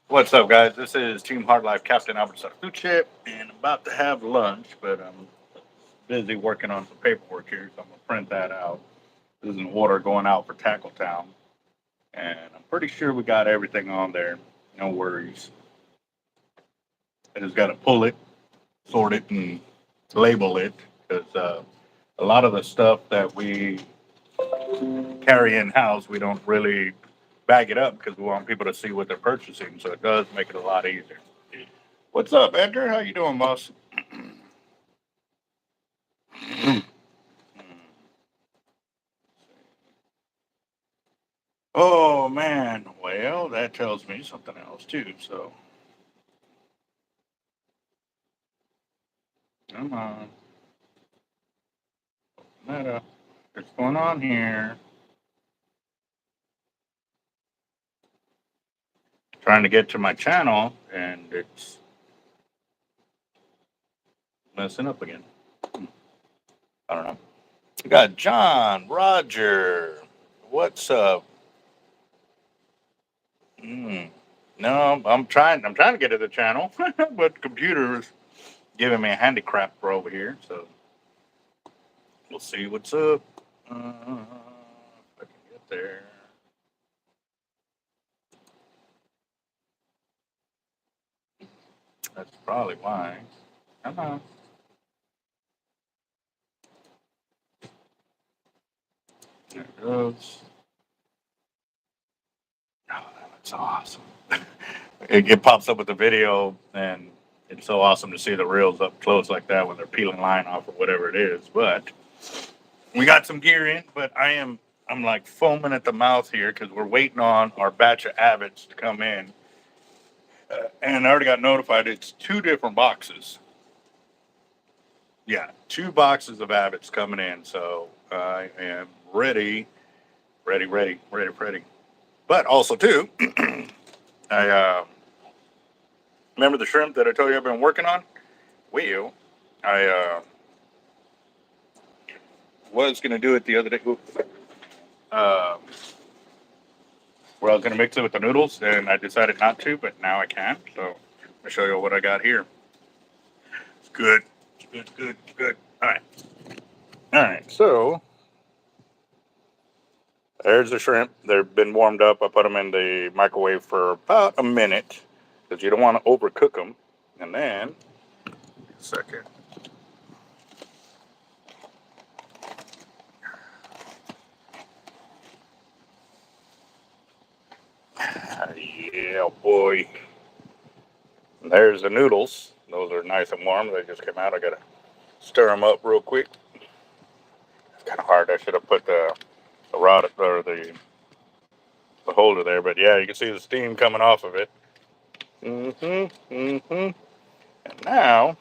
What's up, guys? This is Team Hard Life Captain Albert Zertuche, and I'm about to have lunch, but I'm busy working on some paperwork here, so I'm gonna print that out. This is an order going out for Tackle Town, and I'm pretty sure we got everything on there. No worries. I just got to pull it, sort it, and label it because a lot of the stuff that we carry in house, we don't really bag it up because we want people to see what they're purchasing. So it does make it a lot easier. What's up, Edgar? How you doing, boss? Oh man, well that tells me something else too. So come on, open that up. What's going on here? Trying to get to my channel and it's messing up again. I don't know. We got John, Roger. What's up? Mm. No, I'm trying. I'm trying to get to the channel, but the computer is giving me a handicap for over here. So we'll see what's up. If I can get there. That's probably why. Come on. There it goes. Oh, that looks awesome. It pops up with the video, and it's so awesome to see the reels up close like that when they're peeling line off or whatever it is. But we got some gear in, but I'm like foaming at the mouth here because we're waiting on our batch of Abbots to come in. And I already got notified it's two different boxes. Yeah, two boxes of Abbots coming in. So I am ready. But also too, I remember the shrimp that I told you I've been working on. Well, I was gonna do it the other day. Uh, where I was gonna mix it with the noodles, and I decided not to, but now I can. So I'll show you what I got here. It's good. It's good. All right. So there's the shrimp. They've been warmed up. I put them in the microwave for about a minute because you don't want to overcook them. And then, a second. Yeah, boy. And there's the noodles. Those are nice and warm. They just came out. I gotta stir them up real quick. It's kind of hard. I should have put the rod or the holder there, but yeah, you can see the steam coming off of it. And now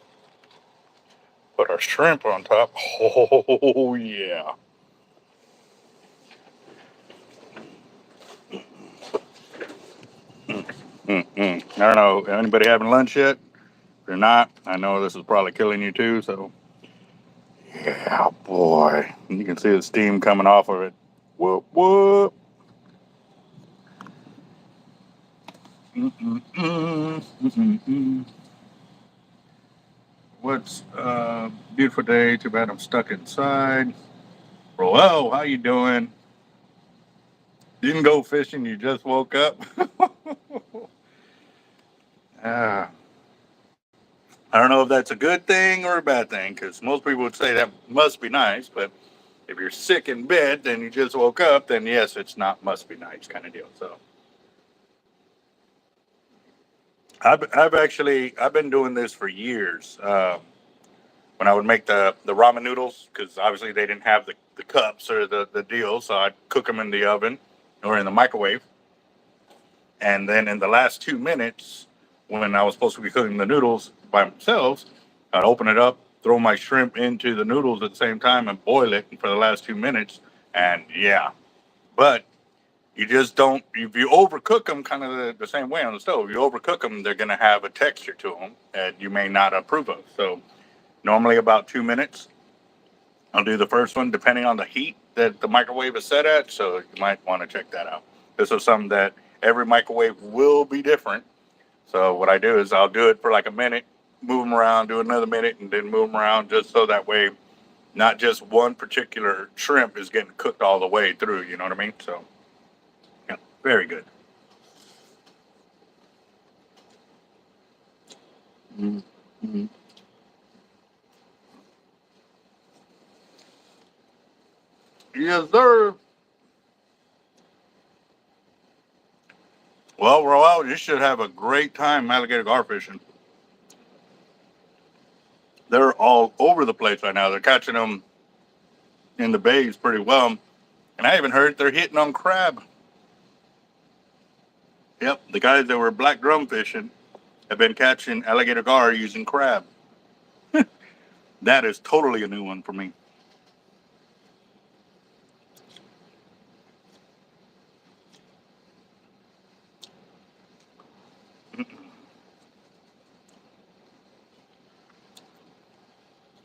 put our shrimp on top. Oh yeah. I don't know. Anybody having lunch yet? If you're not, I know this is probably killing you too. So yeah, boy, you can see the steam coming off of it. Whoop whoop. What's beautiful day? Too bad I'm stuck inside. Bro, how you doing? Didn't go fishing. You just woke up. Ah, I don't know if that's a good thing or a bad thing because most people would say that must be nice, but if you're sick in bed and you just woke up, then yes, it's not must be nice kind of deal. So I've been doing this for years. When I would make the ramen noodles, because obviously they didn't have the cups or the deal, so I'd cook them in the oven or in the microwave, and then in the last 2 minutes, when I was supposed to be cooking the noodles by themselves, I'd open it up, throw my shrimp into the noodles at the same time, and boil it for the last 2 minutes. And yeah, but you just don't. If you overcook them, kind of the same way on the stove, you overcook them, they're going to have a texture to them that you may not approve of. So normally about 2 minutes. I'll do the first one depending on the heat that the microwave is set at. So you might want to check that out. This is something that every microwave will be different. So what I do is I'll do it for like a minute, move them around, do another minute, and then move them around, just so that way not just one particular shrimp is getting cooked all the way through. You know what I mean? So yeah, very good. Mm-hmm. Yes, sir. Well, we're out. You should have a great time alligator gar fishing. They're all over the place right now. They're catching them in the bays pretty well. And I even heard they're hitting on crab. Yep, the guys that were black drum fishing have been catching alligator gar using crab. That is totally a new one for me.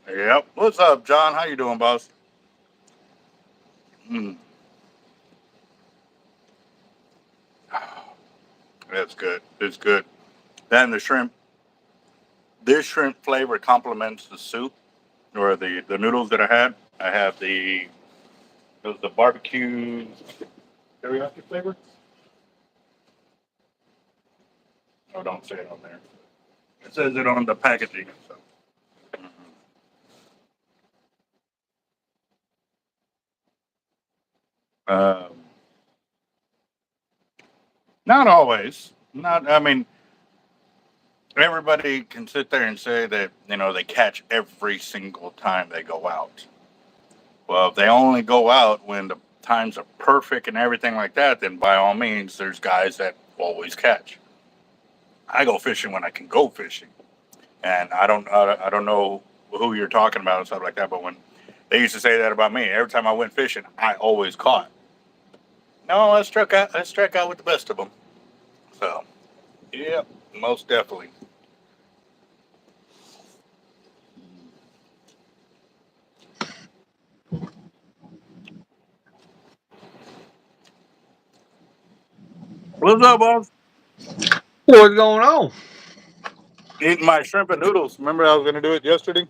Yep. What's up, John? How you doing, boss? Mm. That's good. It's good. Then the shrimp. This shrimp flavor complements the soup or the noodles that I had. I have it was the barbecue teriyaki flavor. Oh, don't say it on there. It says it on the packaging. So. Um, Not always. Not. I mean, everybody can sit there and say that they catch every single time they go out. Well, if they only go out when the times are perfect and everything like that, then by all means, there's guys that always catch. I go fishing when I can go fishing, and I don't know who you're talking about and stuff like that. But when they used to say that about me, every time I went fishing, I always caught. No, I struck out. I struck out with the best of them. So, yeah, most definitely. What's up, boss? What's going on? Eating my shrimp and noodles. Remember, I was going to do it yesterday,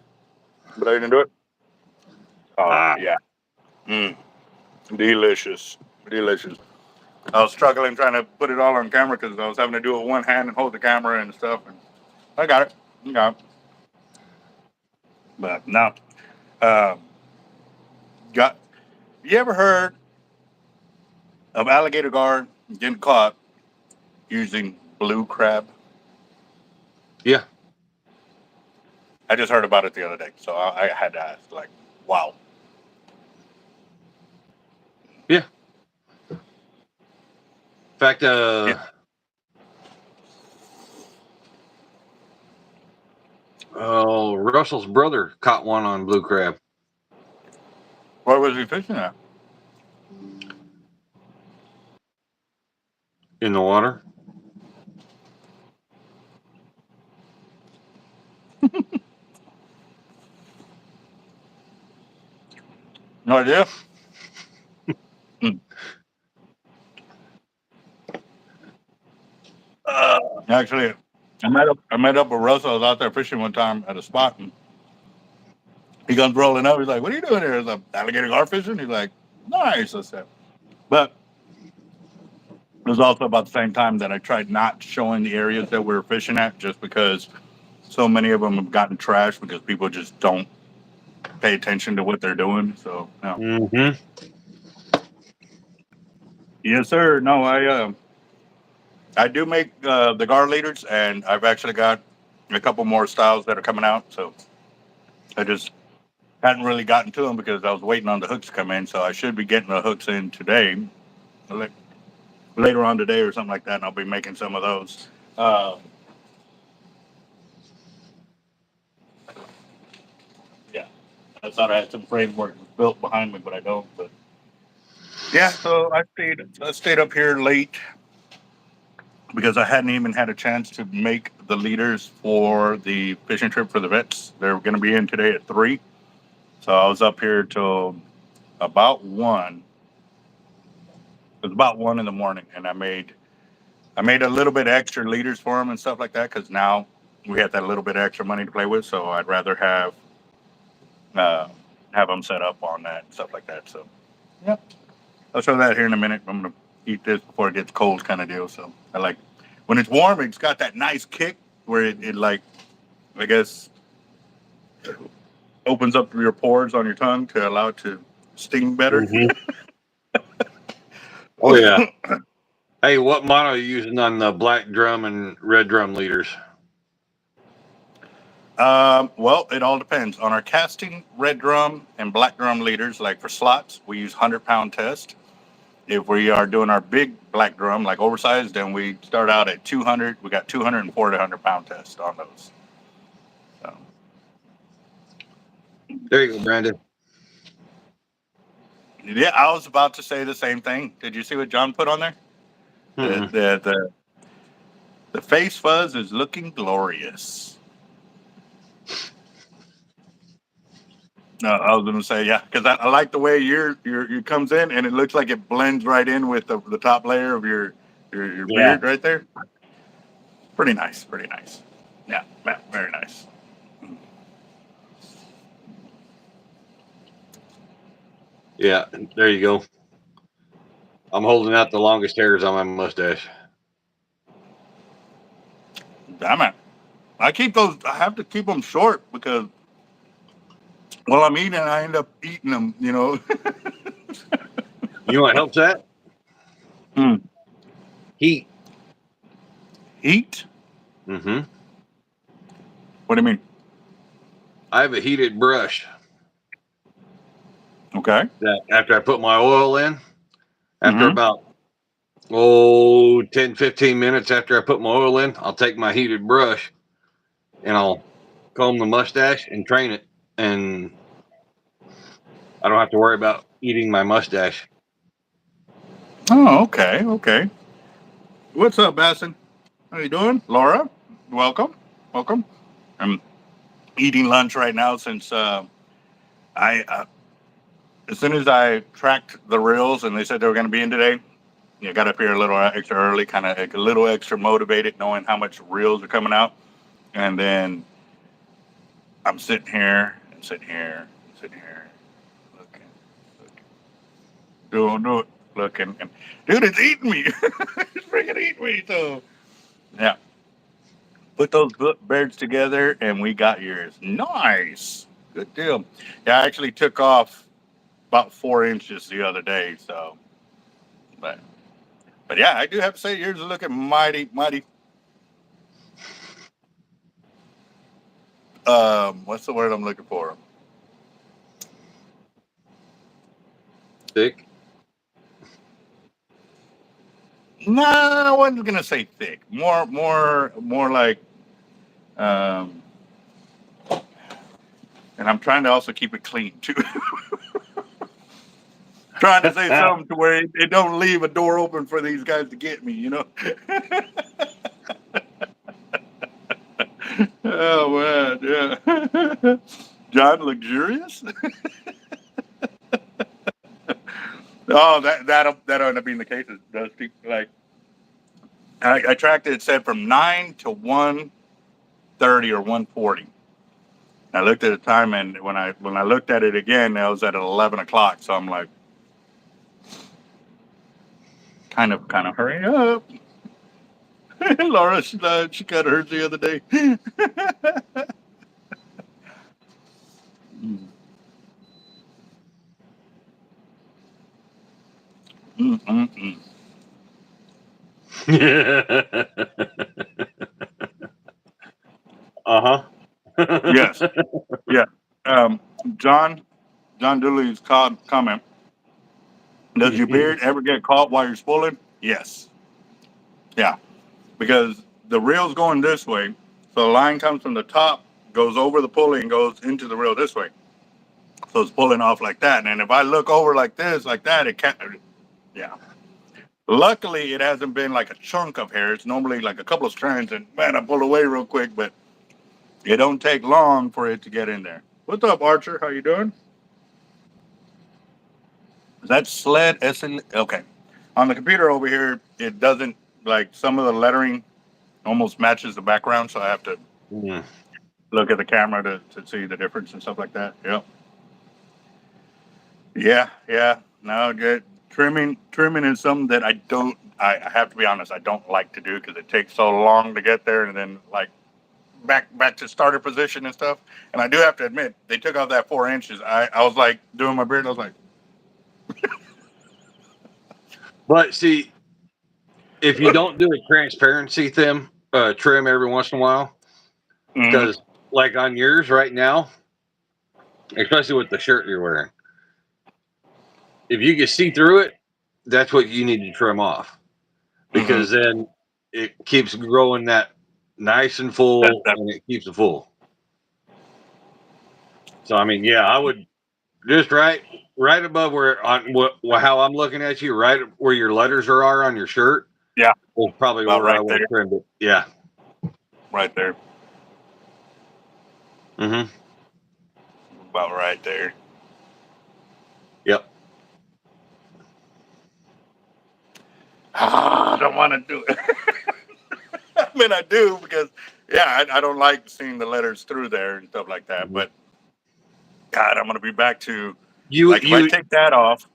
but I didn't do it. Oh Ah, yeah, mm, delicious, delicious. I was struggling trying to put it all on camera because I was having to do it with one hand and hold the camera and stuff. And I got it. I got it. But no, um, got. You ever heard of alligator gar getting caught using blue crab? yeah, I just heard about it the other day, so I had to ask. Like, wow. yeah. In fact, Yeah. oh, Russell's brother caught one on blue crab Where was he fishing at? in the water. No idea. Hmm. Actually, I met up with Russell. I was out there fishing one time at a spot, and he comes rolling up. He's like, "What are you doing here?" I was like, "Alligator gar fishing." He's like, "Nice." I said, but it was also about the same time that I tried not showing the areas that we were fishing at, just because so many of them have gotten trashed because people just don't pay attention to what they're doing. So, no. Mm-hmm. Yes, sir. No, I do make the gar leaders, and I've actually got a couple more styles that are coming out. So I just hadn't really gotten to them because I was waiting on the hooks to come in. So I should be getting the hooks in today, like, later on today or something like that, and I'll be making some of those. Uh, yeah, I thought I had some framework built behind me, but I don't. But yeah, so I stayed up here late because I hadn't even had a chance to make the leaders for the fishing trip for the vets. They're going to be in today at 3. So I was up here till about 1. It was about 1 in the morning, and I made I made a little bit extra leaders for them and stuff like that because now we have that little bit extra money to play with. So I'd rather uh, have them set up on that and stuff like that. So yeah, I'll show that here in a minute. I'm gonna eat this before it gets cold, kind of deal. So I like when it's warm. It's got that nice kick where it like I guess opens up your pores on your tongue to allow it to sting better. Mm-hmm. Oh yeah. Hey, what model are you using on the black drum and red drum leaders? Well, it all depends on our casting red drum and black drum leaders. Like for slots, we use 100-pound test. If we are doing our big black drum, like oversized, then we start out at 200. We got 200 and 400-pound test on those. So. There you go, Brandon. Yeah, I was about to say the same thing. Did you see what John put on there? Mm-mm. The face fuzz is looking glorious. No, I was going to say, yeah, because I like the way your comes in, and it looks like it blends right in with the top layer of your Yeah. beard right there. Pretty nice, pretty nice. Yeah, very nice. Yeah, there you go. I'm holding out the longest hairs on my mustache. Damn it. I keep those, I have to keep them short because while I'm eating, I end up eating them, you know. You know what helps that? Hmm. Heat. Heat? Mm-hmm. What do you mean? I have a heated brush Okay. that after I put my oil in, after Mm-hmm. about 10, 15 minutes after I put my oil in, I'll take my heated brush and I'll comb the mustache and train it. And I don't have to worry about eating my mustache. Oh, okay, okay. What's up, Basson? How you doing? Laura, welcome, welcome. I'm eating lunch right now since I as soon as I tracked the reels and they said they were going to be in today, got up here a little extra early, kind of a little extra motivated, knowing how much reels are coming out, and then I'm sitting here and sitting here, and sitting here, looking, do it, looking, and dude, it's eating me. It's freaking eating me. So yeah, put those birds together, and we got yours. Nice, good deal. Yeah, I actually took off about 4 inches the other day, so but yeah, I do have to say yours are looking mighty, mighty. What's the word I'm looking for? Thick. No, I wasn't gonna say thick. More like. Um, and I'm trying to also keep it clean too. Trying to say something to where it don't leave a door open for these guys to get me, you know. Oh man, yeah. John, luxurious. Oh, that'll end up being the case. Dusty. Like I tracked it. It said from 9 to 1:30 or 1:40. I looked at the time, and when I looked at it again, I was at 11 o'clock. So I'm like, kind of hurry up. Laura, she got hers the other day. Mm-mm-mm. Uh-huh. Yes, yeah. Um, John Dooley's comment. Does your beard ever get caught while you're spooling? Yes. Yeah, because the reel's going this way, so the line comes from the top, goes over the pulley, and goes into the reel this way. So it's pulling off like that. And if I look over like this, like that, it can't. Yeah. Luckily, it hasn't been like a chunk of hair. It's normally like a couple of strands, and man, I pull away real quick, but it don't take long for it to get in there. What's up, Archer? How you doing? Is that sled? Okay. On the computer over here, it doesn't like some of the lettering almost matches the background, so I have to look at the camera to see the difference and stuff like that. Yep. Yeah. No, good. Trimming is something that I have to be honest, I don't like to do because it takes so long to get there, and then like back to starter position and stuff. And I do have to admit, they took off that 4 inches. I was like doing my beard, and I was like, But see, if you don't do a transparency trim every once in a while, because like on yours right now, especially with the shirt you're wearing, if you can see through it, that's what you need to trim off, because then it keeps growing that nice and full, and it keeps it full. So I mean, yeah, I would just right above where on how I'm looking at you, right where your letters are on your shirt. yeah, Is probably about where I right would there. have trimmed it. Yeah. Right there. Mm-hmm. About right there. Yep. I don't want to do it. I mean, I do because, yeah, I don't like seeing the letters through there and stuff like that. But God, I'm gonna be back to if I take that off,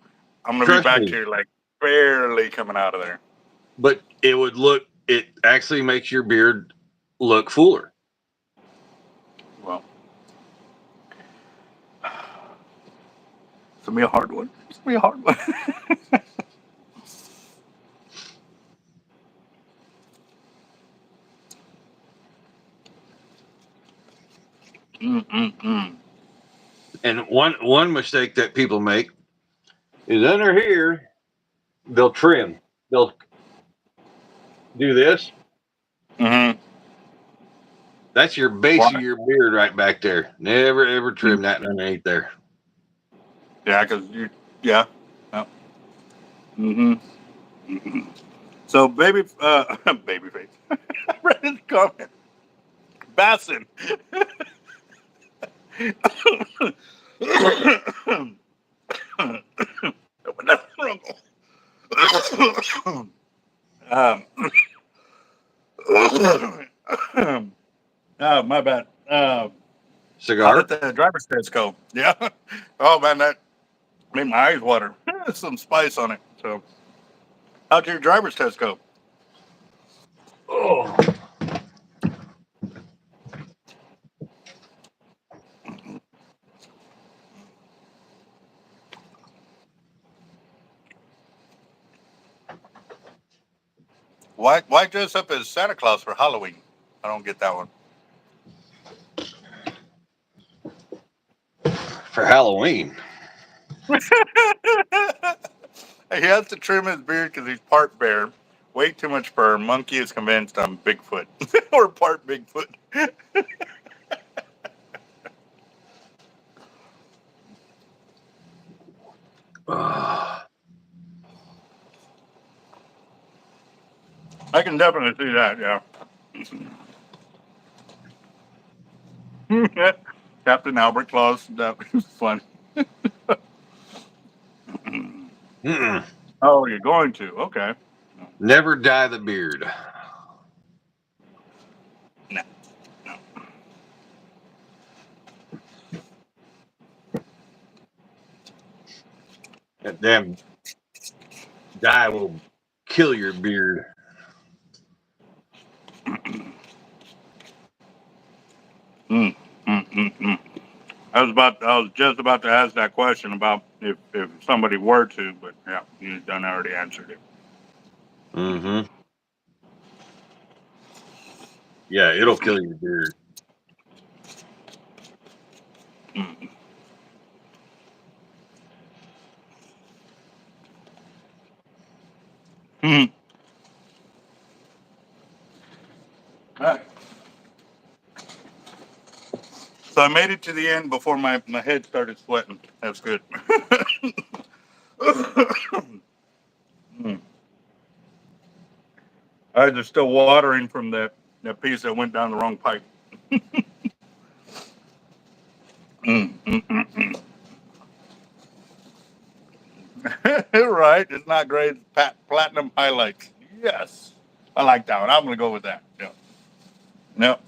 I'm gonna be back to like barely coming out of there. But it actually makes your beard look fuller. Well, it's gonna be a hard one. It's gonna be a hard one. And one mistake that people make is under here, they'll trim. They'll do this. Mm-hmm. That's your base of your beard right back there. Never ever trim that underneath there. Yeah, because yeah. So baby face. I read his comment. Bassin. My bad. How Cigar? did the driver's test go? Yeah. Oh man, that made my eyes water. Some spice on it. So, how did your driver's test go? Oh. Why dress up as Santa Claus for Halloween? I don't get that one. For Halloween. He has to trim his beard because he's part bear. Way too much fur. Monkey is convinced I'm Bigfoot or part Bigfoot. I can definitely see that. Yeah. Captain Albert Claus. That was fun. Oh, you're going to? Okay. Never dye the beard. No. That damn dye will kill your beard. I was just about to ask that question about if somebody were to, but yeah, you done already answered it. Mm-hmm. Yeah, it'll kill your beard. All right. So I made it to the end before my head started sweating. That's good. Eyes are still watering from that piece that went down the wrong pipe. Right. It's not great. Platinum highlights. Yes. I like that one. I'm gonna go with that. Yeah. No.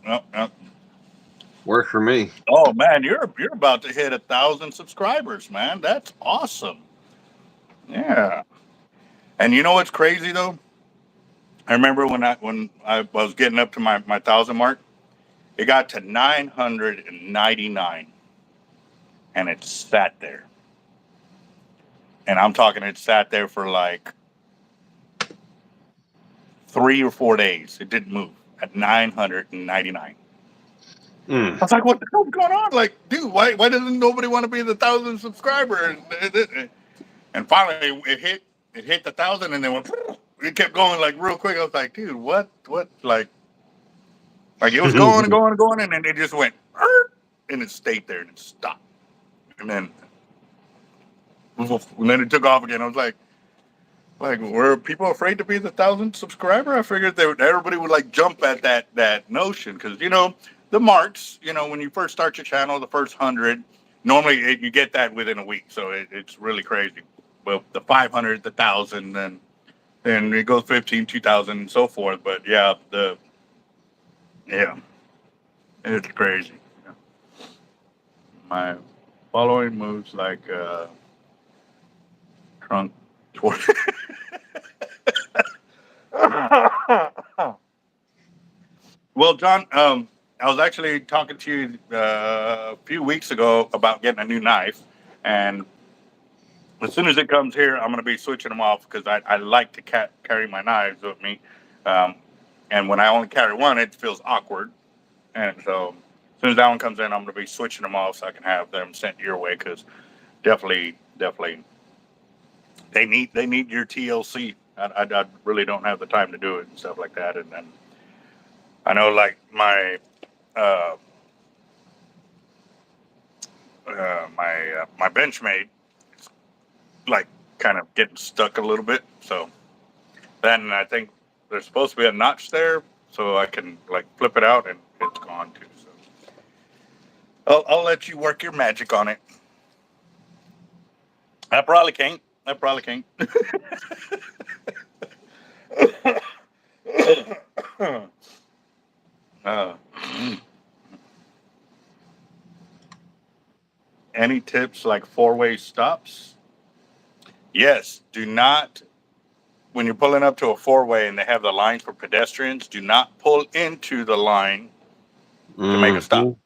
Works for me. Oh man, you're about to hit 1,000 subscribers, man. That's awesome. Yeah. And you know what's crazy though? I remember when I was getting up to my 1,000 mark, it got to 999, and it sat there. And I'm talking, it sat there for like 3 or 4 days. It didn't move at 999. I was like, what the hell's going on? Like, dude, why doesn't nobody want to be the 1,000 subscriber? And finally it hit the 1,000 and then went, it kept going like real quick. I was like, dude, what? Like it was going and going and going, and then it just went, and it stayed there and it stopped. And then it took off again. I was like, were people afraid to be the 1,000 subscriber? I figured everybody would like jump at that notion because the marks. When you first start your channel, the first 100, normally you get that within a week, so it's really crazy. But the 500, the 1,000, then it goes 15, 2,000, and so forth. But yeah, it's crazy. My following moves like trunk toward. Well, John, I was actually talking to you a few weeks ago about getting a new knife, and as soon as it comes here, I'm going to be switching them off because I like to carry my knives with me, um, and when I only carry one, it feels awkward, and so as soon as that one comes in, I'm going to be switching them off so I can have them sent your way because definitely, they need your TLC. I really don't have the time to do it and stuff like that, and then I know like uh, my Benchmade is like kind of getting stuck a little bit. So then I think there's supposed to be a notch there, so I can like flip it out, and it's gone too. So I'll let you work your magic on it. I probably can't. uh, any tips like four-way stops? Yes. Do not, when you're pulling up to a four-way and they have the lines for pedestrians, do not pull into the line to make a stop.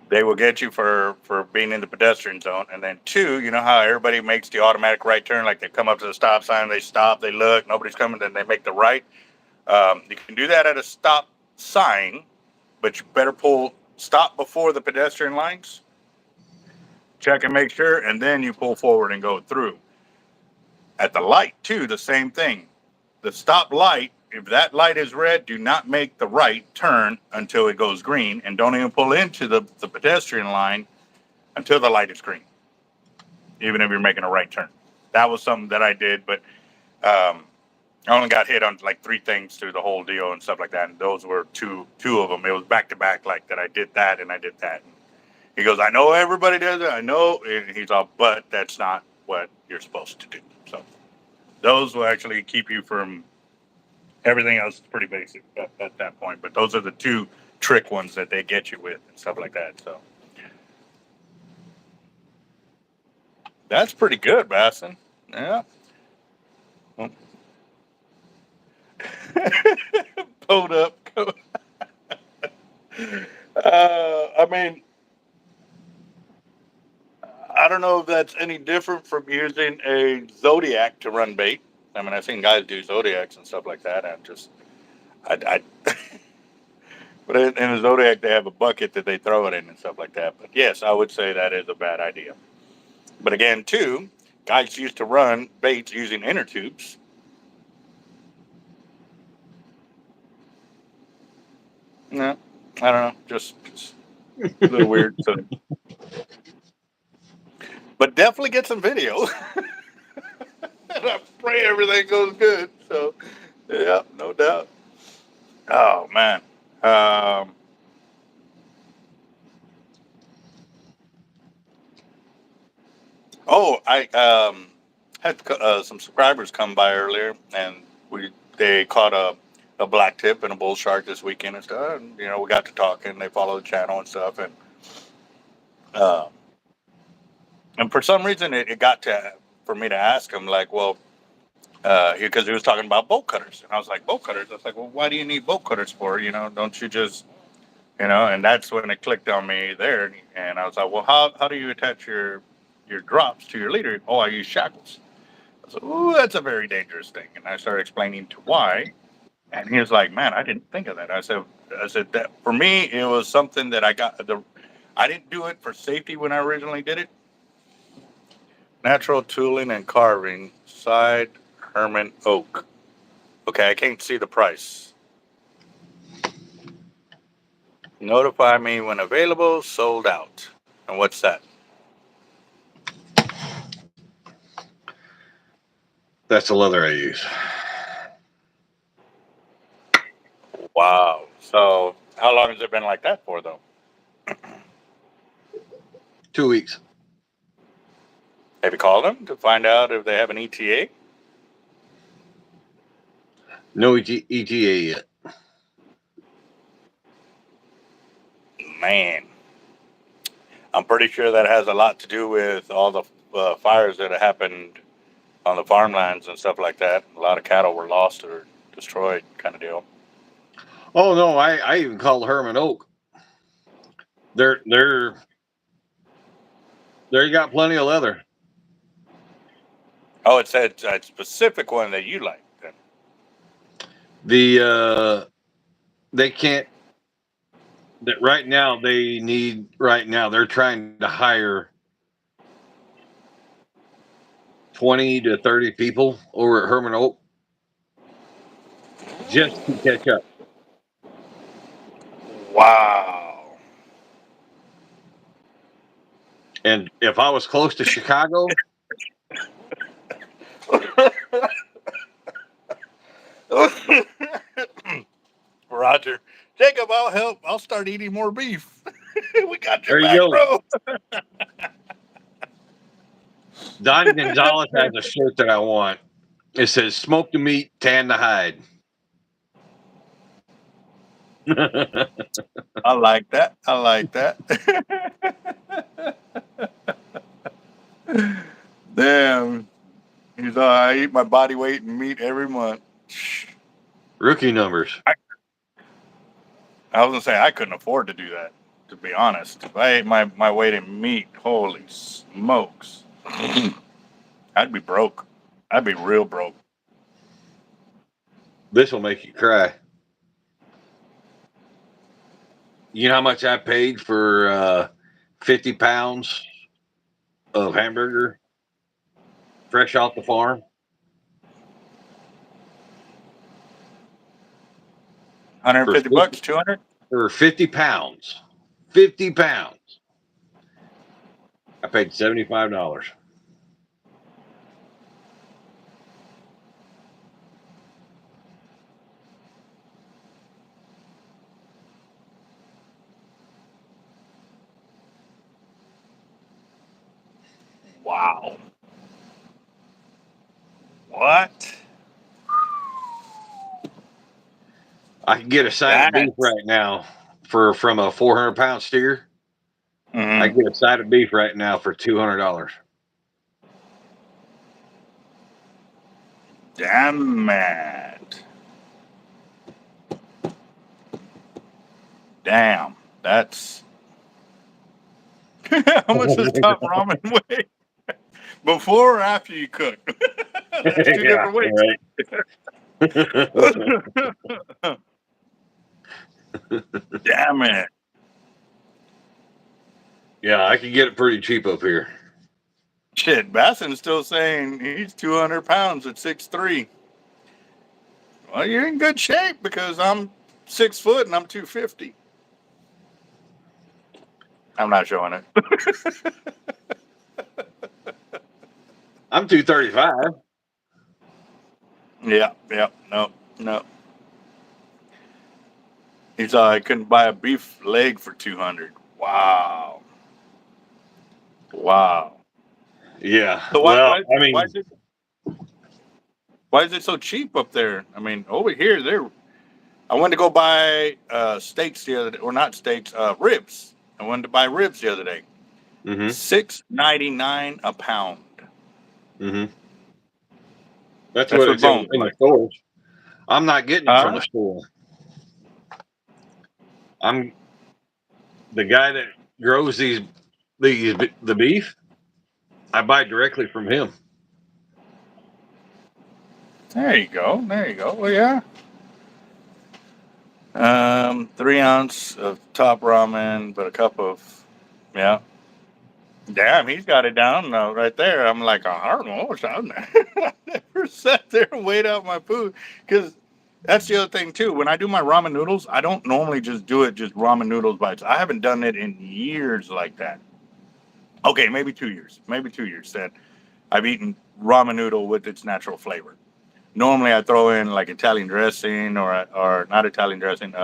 They will get you for being in the pedestrian zone. And then two, you know how everybody makes the automatic right turn, like they come up to the stop sign, they stop, they look, nobody's coming, then they make the right. You can do that at a stop sign, but you better stop before the pedestrian lines, check and make sure, and then you pull forward and go through. At the light too, the same thing. The stop light, if that light is red, do not make the right turn until it goes green, and don't even pull into the pedestrian line until the light is green, even if you're making a right turn. That was something that I did, but I only got hit on like 3 things through the whole deal and stuff like that, and those were two of them. It was back to back, like that I did that and I did that. And he goes, I know everybody does it, I know, and he's all, but that's not what you're supposed to do. So those will actually keep you from everything else. Is pretty basic at that point, but those are the 2 trick ones that they get you with and stuff like that. So that's pretty good, Basson. Yeah. Pulled up. I mean, I don't know if that's any different from using a Zodiac to run bait. I mean, I've seen guys do Zodiacs and stuff like that. I but in a Zodiac, they have a bucket that they throw it in and stuff like that. But yes, I would say that is a bad idea. But again, too, guys used to run baits using inner tubes. No, I don't know, just a little weird. So, but definitely get some video. And I pray everything goes good. So, yeah, no doubt. Oh man. Um, I had some subscribers come by earlier, and we they caught a black tip and a bull shark this weekend and stuff. And, you know, we got to talking. They follow the channel and stuff, uh, and for some reason it got to for me to ask him like, well, because he was talking about bolt cutters, and I was like, bolt cutters. I was like, well, why do you need bolt cutters for? You know, don't you just, you know? And that's when it clicked on me there, and I was like, well, how do you attach your drops to your leader? Oh, I use shackles. I said, ooh, that's a very dangerous thing. And I started explaining to why, and he was like, man, I didn't think of that. I said that for me, it was something that I didn't do it for safety when I originally did it. Natural tooling and carving, side Herman oak. Okay, I can't see the price. Notify me when available, sold out. And what's that? That's the leather I use. Wow. So, how long has it been like that for, though? 2 weeks. Have you called them to find out if they have an ETA? No ETA yet. Man, I'm pretty sure that has a lot to do with all the fires that have happened on the farmlands and stuff like that. A lot of cattle were lost or destroyed, kind of deal. Oh no, I even called Herman Oak. They're they got plenty of leather. Oh, it said a specific one that you like. Then. They can't. That right now they need. Right now they're trying to hire 20 to 30 people over at Herman Oak just to catch up. Wow. And if I was close to Chicago, Roger. Jacob, I'll help. I'll start eating more beef. We got your there you back, go. bro. Donnie Gonzalez has a shirt that I want. It says "Smoke the meat, tan the hide." I like that. I like that. Damn. He's all, I eat my body weight in meat every month. Rookie numbers. I was gonna say I couldn't afford to do that, to be honest. If I ate my weight in meat, holy smokes. I'd be broke. I'd be real broke. This will make you cry. You know how much I paid for 50 pounds of hamburger fresh off the farm? 150 bucks, 200? For 50 pounds. 50 pounds. I paid $75. Wow. What? I can get a side of beef right now from a 400-pound steer. I can get a side of beef right now for $200. Damn it. Damn. That's how much does top ramen weigh? Before or after you cook? That's two Yeah, different weights. right. Damn it. Yeah, I can get it pretty cheap up here. Shit, Basson's still saying he's 200 pounds at 6'3". Well, you're in good shape because I'm 6 foot and I'm 250. I'm not showing it. I'm 235. Yeah, no, no. He's I couldn't buy a beef leg for 200. Wow. Wow. Yeah. So Well, I mean, Why is it so cheap up there? I mean, over here, I went to go buy steaks the other day, or not steaks, ribs. I went to buy ribs the other day. Mm-hmm. $6.99 a pound. Mm-hmm. That's That's what with it's in bones, the like, stores. I'm not getting it from the huh? store. I'm the guy that grows the beef. I buy directly from him. There you go. There you go. Well, yeah. 3 ounce of top ramen, but a cup of, yeah. Damn, he's got it down right there. I'm like, I don't know what's out there. I never sat there and weighed out my food because that's the other thing too. When I do my ramen noodles, I don't normally just do it just ramen noodles by itself. I haven't done it in years like that. Okay, maybe 2 years. Maybe 2 years that I've eaten ramen noodle with its natural flavor. Normally, I throw in like Italian dressing or not Italian dressing,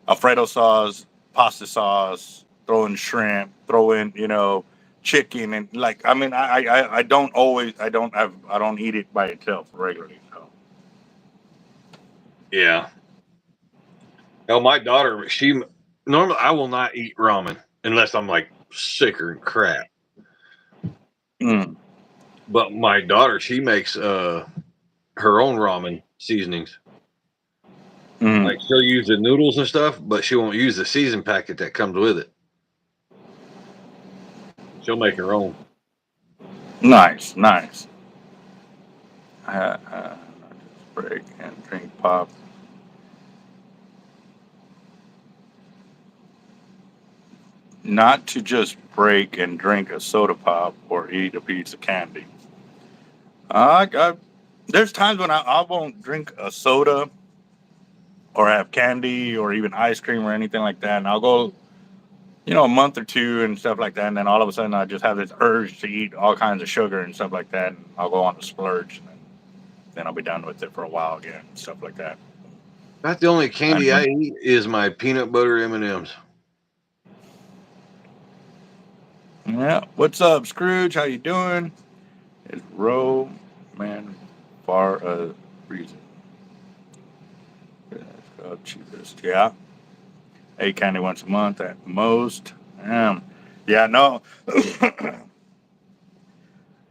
Alfredo sauce, pasta sauce, throw in shrimp, throw in chicken, and like I mean I don't always I don't eat it by itself regularly. So Yeah. Oh, my daughter, she normally I will not eat ramen unless I'm like sicker and crap. mm, But my daughter, she makes her own ramen seasonings. mm. Like she'll use the noodles and stuff, but she won't use the season packet that comes with it. She'll make her own. Nice, nice. Just break and drink pop. Not to just break and drink a soda pop or eat a piece of candy. I there's times when I won't drink a soda or have candy or even ice cream or anything like that, and I'll go a month or two and stuff like that, and then all of a sudden I just have this urge to eat all kinds of sugar and stuff like that, and I'll go on a splurge, and then I'll be done with it for a while again, stuff like that. That's the only candy I And eat is my peanut butter M&Ms. yeah, what's up, Scrooge? How you doing? Is Roe man for a reason? Cheapest, yeah. 8 candy once a month at most. Yeah, no.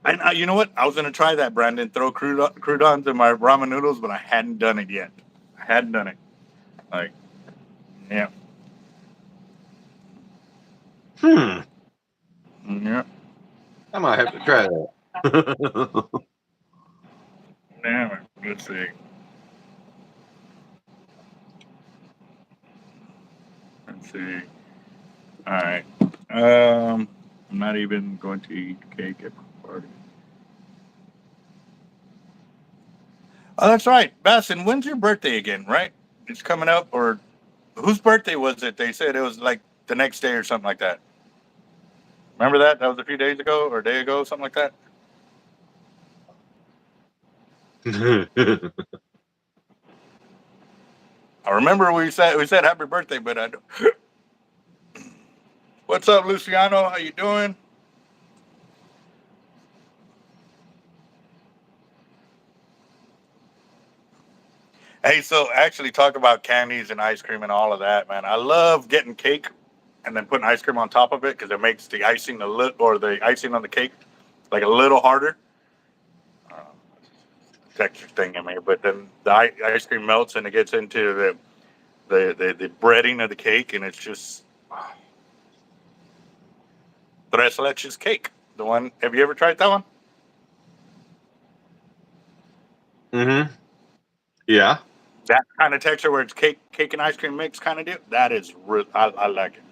And you know what? I was gonna try that, Brandon. Throw croutons in my ramen noodles, but I hadn't done it yet. I hadn't done it. Like, yeah, Hmm. yeah, I might have to try that. damn it. Let's see. Let's see. All right. I'm not even going to eat cake at the party. Oh, that's right, Bassin. When's your birthday again? Right? It's coming up, or whose birthday was it? They said it was like the next day or something like that. Remember that? That was a few days ago or a day ago, something like that. I remember we said happy birthday, but I don't. What's up, Luciano? How you doing? Hey, so actually talk about candies and ice cream and all of that, man. I love getting cake and then putting ice cream on top of it because it makes the icing the icing on the cake like a little harder. Uh, Texture thing in me, but then the ice cream melts and it gets into the breading of the cake, and it's just tres leches cake. The one. Have you ever tried that one? Mm-hmm. Yeah. That kind of texture where it's cake and ice cream mix kind of deal. That is real. I like it.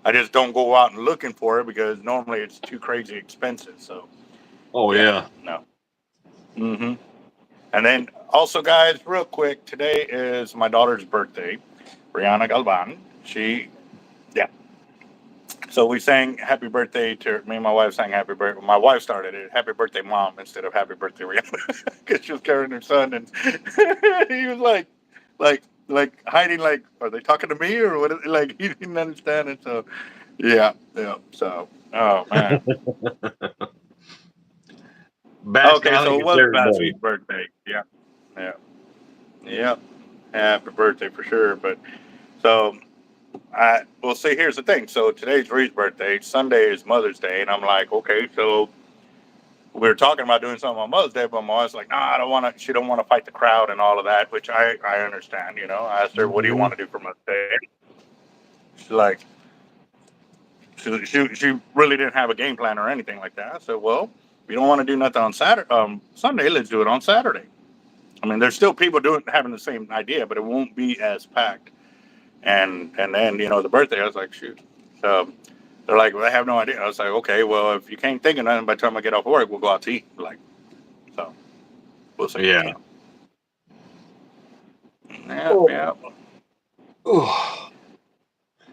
I just don't go out and looking for it because normally it's too crazy expensive. So Oh yeah, yeah. no. Mm-hmm. And then also, guys, real quick, today is my daughter's birthday, Brianna Galvan. She, yeah. So we sang happy birthday to me and my wife sang happy birthday. My wife started it, happy birthday, mom, instead of happy birthday, Rihanna, because she was carrying her son, and he was like hiding, like, are they talking to me or what? Like he didn't understand it. So yeah, yeah. So oh man, Bass Okay, County so it gets was everybody. Bass's birthday. Yeah, yeah, yeah. Happy birthday for sure. But so well, see, here's the thing. So today's Reed's birthday. Sunday is Mother's Day, and I'm like, okay, so we were talking about doing something on Mother's Day, but my wife's like, nah, I don't want to. She don't want to fight the crowd and all of that, which I understand. You know, I asked her, what do you want to do for Mother's Day? She's like, she really didn't have a game plan or anything like that. I said, well, if you don't want to do nothing on Saturday, Sunday, let's do it on Saturday. I mean, there's still people having the same idea, but it won't be as packed. And then the birthday, I was like, shoot. So they're like, well, I have no idea. I was like, okay, well, if you can't think of nothing by the time I get off work, we'll go out to eat. Like, so we'll see. Yeah. Yeah, yeah.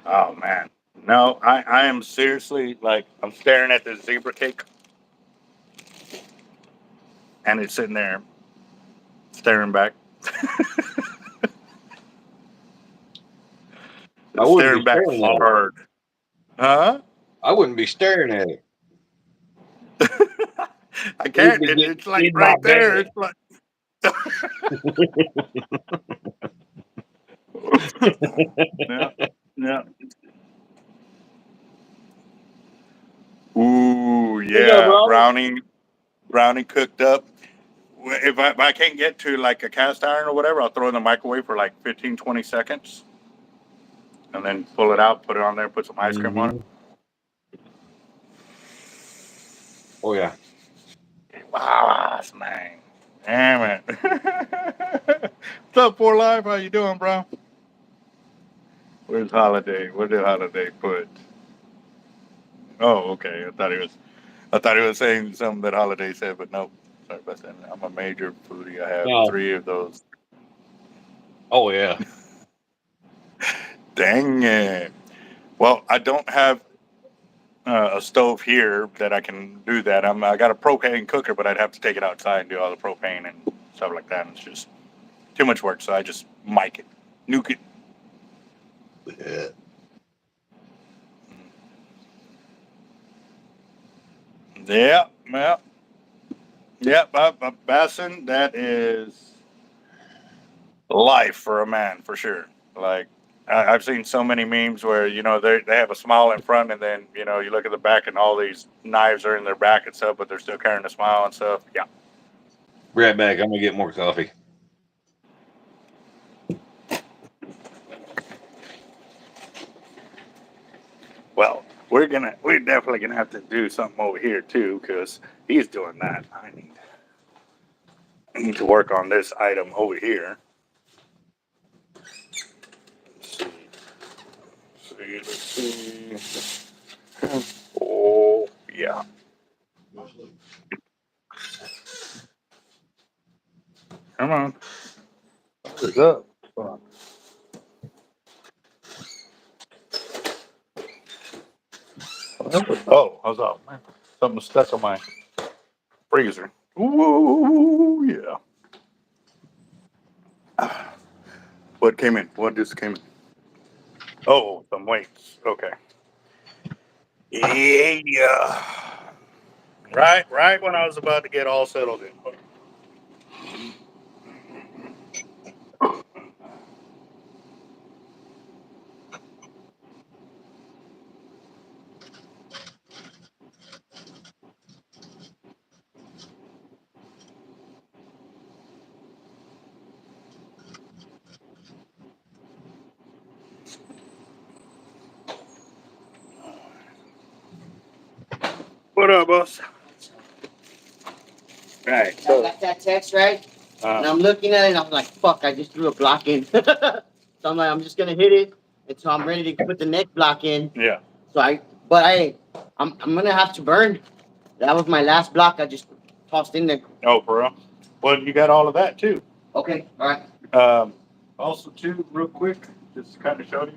Oh man, no, I am seriously like I'm staring at this zebra cake, and it's sitting there staring back. I It's wouldn't be staring back staring at it. hard. Huh? I wouldn't be staring at it. I It would can't. be getting It's like in my right there. bed. It's like. Yeah, yeah. Ooh, What's up, yeah. Robert? Brownie cooked up. If I can't get to like a cast iron or whatever, I'll throw it in the microwave for like 15, 20 seconds, and then pull it out, put it on there, put some ice cream on it. Mm-hmm. Oh yeah. Wow, man. Damn it. What's up, For Life? How you doing, bro? Where's Holiday? What did Holiday put? Oh, okay. I thought he was saying something that Holiday said, but nope. Sorry about that. I'm a major foodie. I have No. 3 of those. Oh yeah. Dang it. Well, I don't have a stove here that I can do that. I got a propane cooker, but I'd have to take it outside and do all the propane and stuff like that. And it's just too much work, so I just mic it, nuke it. Yeah. Yeah, yeah, yeah. Bassin, that is life for a man for sure. Like I've seen so many memes where they have a smile in front, and then you look at the back and all these knives are in their back and stuff, but they're still carrying a smile and stuff. Yeah. Be right back. I'm gonna get more coffee. Well, we're definitely gonna have to do something over here too, because he's doing that. I need to work on this item over here. Let's see. Oh yeah. Come on. What's up? Oh, how's up, man? Something stuck on my freezer. Ooh, yeah. What came in? What just came in? Oh, some weights. Okay. Yeah. Right when I was about to get all settled in. What up, boss? Right. I got that text right, and I'm looking at it, and I'm like, "Fuck! I just threw a block in." So I'm like, "I'm just gonna hit it until I'm ready to put the next block in." Yeah. But I'm gonna have to burn. That was my last block. I just tossed in there. Oh, for real? Well, you got all of that too. Okay, all right. Also, too, real quick, just to kind of show you.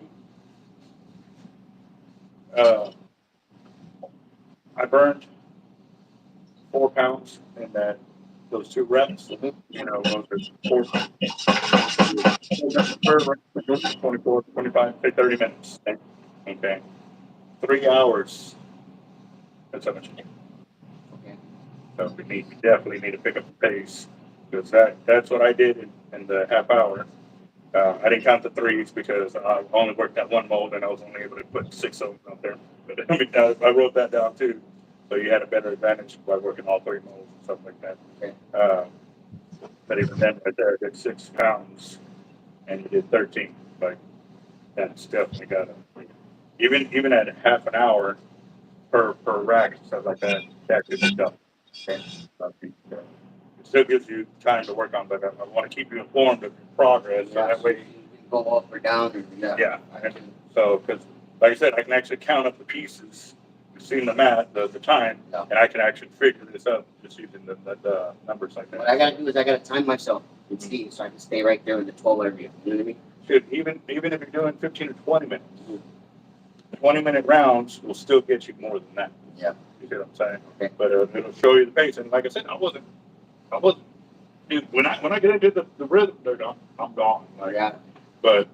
I burned 4 pounds in those 2 reps. Mhm. Those are 4 reps, 24, 25, say 30 minutes. Okay. 3 hours. That's how much you need. Okay. So we definitely need to pick up the pace because that's what I did in the half hour. I didn't count the threes because I only worked that one mold and I was only able to put 6 of them out there. But I mean, I wrote that down too. So you had a better advantage by working all 3 molds and stuff like that. Okay. But even then, right there, I did 6 pounds and you did 13. Like, that's definitely got to, even at half an hour per rack and stuff like that, that could be done. Okay. So, it still gives you time to work on, but I want to keep you informed of your progress. So that way, you can go up or down. Or, yeah. So, because like I said, I can actually count up the pieces, seeing the math, the time, Yeah. and I can actually figure this out just using the numbers like that. What I gotta do is I gotta time myself and see so I can stay right there in the 12 area. You know what I mean? Should even if you're doing 15 or 20 minutes, 20-minute rounds will still get you more than that. Yeah. You see what I'm saying? Okay. But it'll show you the pace. And like I said, I wasn't. Dude, when I get into the rhythm, I'm gone. Like, Yeah. But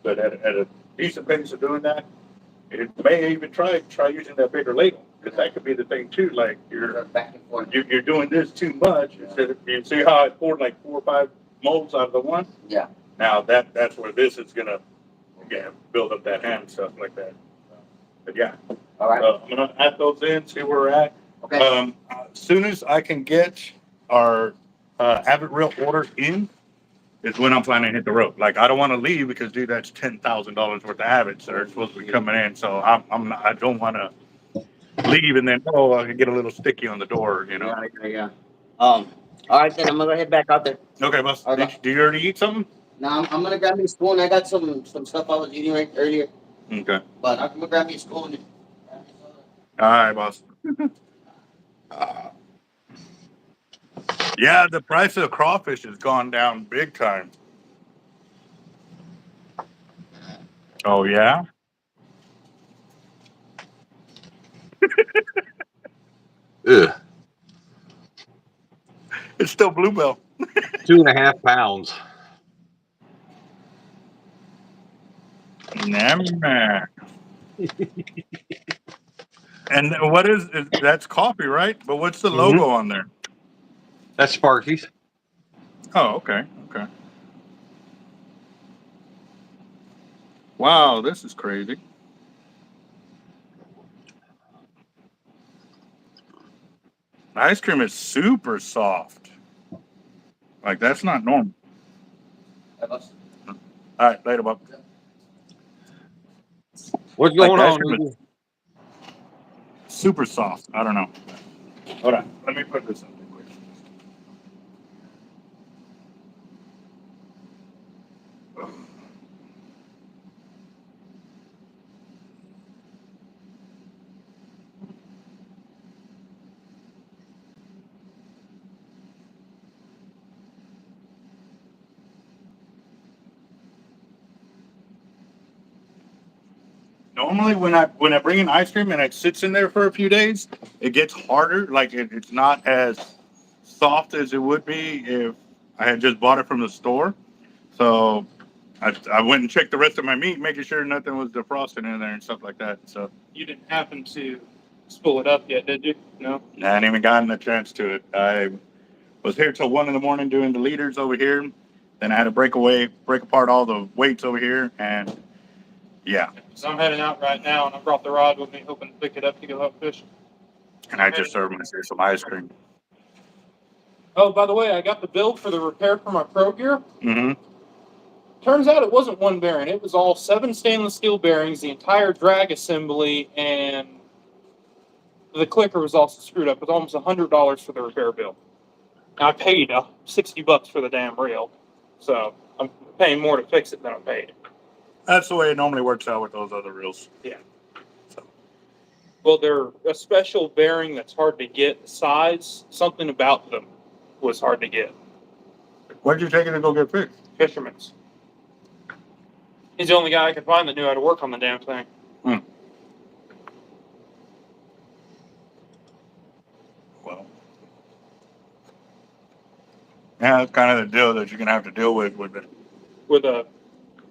at a decent pace of doing that, it may even try using that bigger ladle because that could be the thing too. Like you're back and forth. you're doing this too much. Yeah. Instead of, you see how I poured like 4 or 5 molds out of the one. Yeah. Now that's where this is gonna build up that hand and stuff like that. But yeah. All right. I'm gonna add those in, see where we're at. Okay. As soon as I can get our Avid Reel order in, is when I'm planning to hit the road. Like I don't want to leave because dude, that's $10,000 worth of Avids that are supposed to be coming in. So I don't want to leave and then I can get a little sticky on the door, you know. Yeah. All right, then I'm gonna head back out there. Okay, boss. Okay. Did you already eat something? Now I'm gonna grab me a spoon. I got some stuff I was eating right earlier, Okay. but I'm gonna grab me a spoon. All right, boss. Yeah, the price of crawfish has gone down big time. Oh yeah. Ugh. It's still bluebell. 2.5 pounds. Nah. And what is that's coffee, right? But what's the logo on there? That's Sparky's. Oh, okay. Okay. Wow, this is crazy. The ice cream is super soft. Like that's not normal. All right, later, Bob. What's going Like, on? is super soft. I don't know. Hold on. Let me put this in real quick. Normally, when I bring in ice cream and it sits in there for a few days, it gets harder. Like it's not as soft as it would be if I had just bought it from the store. So I went and checked the rest of my meat, making sure nothing was defrosted in there and stuff like that. So You didn't happen to spool it up yet, did you? No? I hadn't even gotten a chance to it. I was here till 1 a.m. doing the leaders over here. Then I had to break apart all the weights over here, and yeah. So I'm heading out right now, and I brought the rod with me, hoping to pick it up to go out fishing. And I just served myself some ice cream. Oh, by the way, I got the bill for the repair for my Pro Gear. Mm-hmm. Turns out it wasn't one bearing. It was all 7 stainless steel bearings, the entire drag assembly, and the clicker was also screwed up. It was almost $100 for the repair bill. And I paid $60 for the damn reel. So I'm paying more to fix it than I paid. That's the way it normally works out with those other reels. Yeah. So. Well, they're a special bearing that's hard to get. The size, something about them was hard to get. Where'd you take it to go get fixed? Fisherman's. He's the only guy I could find that knew how to work on the damn thing. Well, yeah, that's kind of the deal that you're gonna have to deal with it. With a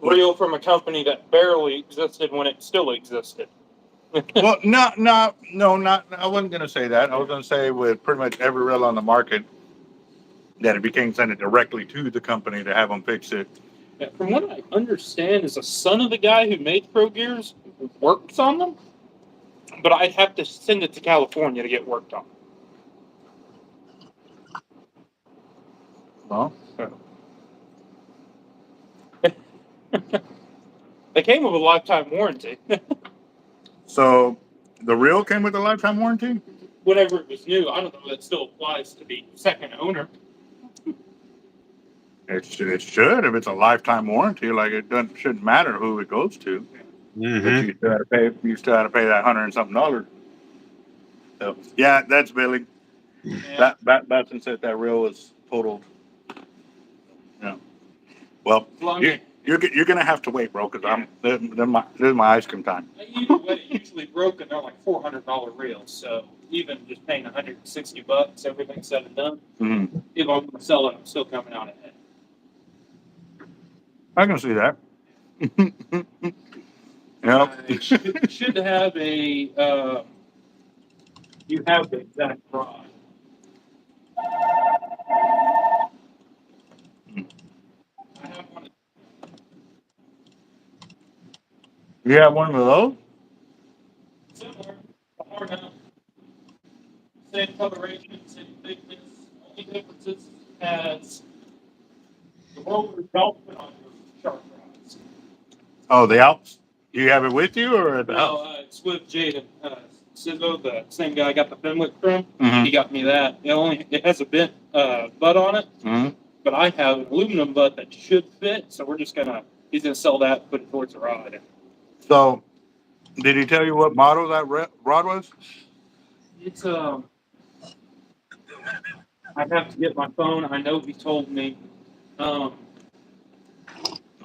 reel from a company that barely existed when it still existed. Well, no. Not. I wasn't gonna say that. I was gonna say with pretty much every reel on the market that it became sent it directly to the company to have them fix it. Yeah, from what I understand, is a son of the guy who made Pro Gears works on them, but I'd have to send it to California to get worked on. Well, They came with a lifetime warranty. so the reel came with a lifetime warranty. Whenever it was new, I don't know if that still applies to the second owner. It should if it's a lifetime warranty. Like shouldn't matter who it goes to, but Mm-hmm. you still have to pay. You still have to pay that $100 and something. So yeah, that's Billy. Yeah. Batson said that reel was totaled. Yeah. Well, you're gonna have to wait, bro, because this is my ice cream time. Either way, usually broken, they're like $400 reels. So even just paying $160, everything said and done. Mm-hmm. If I'm going to sell it, I'm still coming out ahead. I can see that. Yeah. Should have a. You have the exact rod. I have one. You have one of those? Similar, hard enough. Same coloration, same thickness. Only difference is it has the roller dolphin on your shark rods. Oh, the Alps. Do you have it with you or at the No, house? it's with Jaden. Sizzo, the same guy I got the Finwick from. Mhm. He got me that. It has a bent butt on it, Mm-hmm. but I have an aluminum butt that should fit. So he's gonna sell that, put it towards the rod. So, did he tell you what model that rod was? It's I have to get my phone. I know he told me. Um,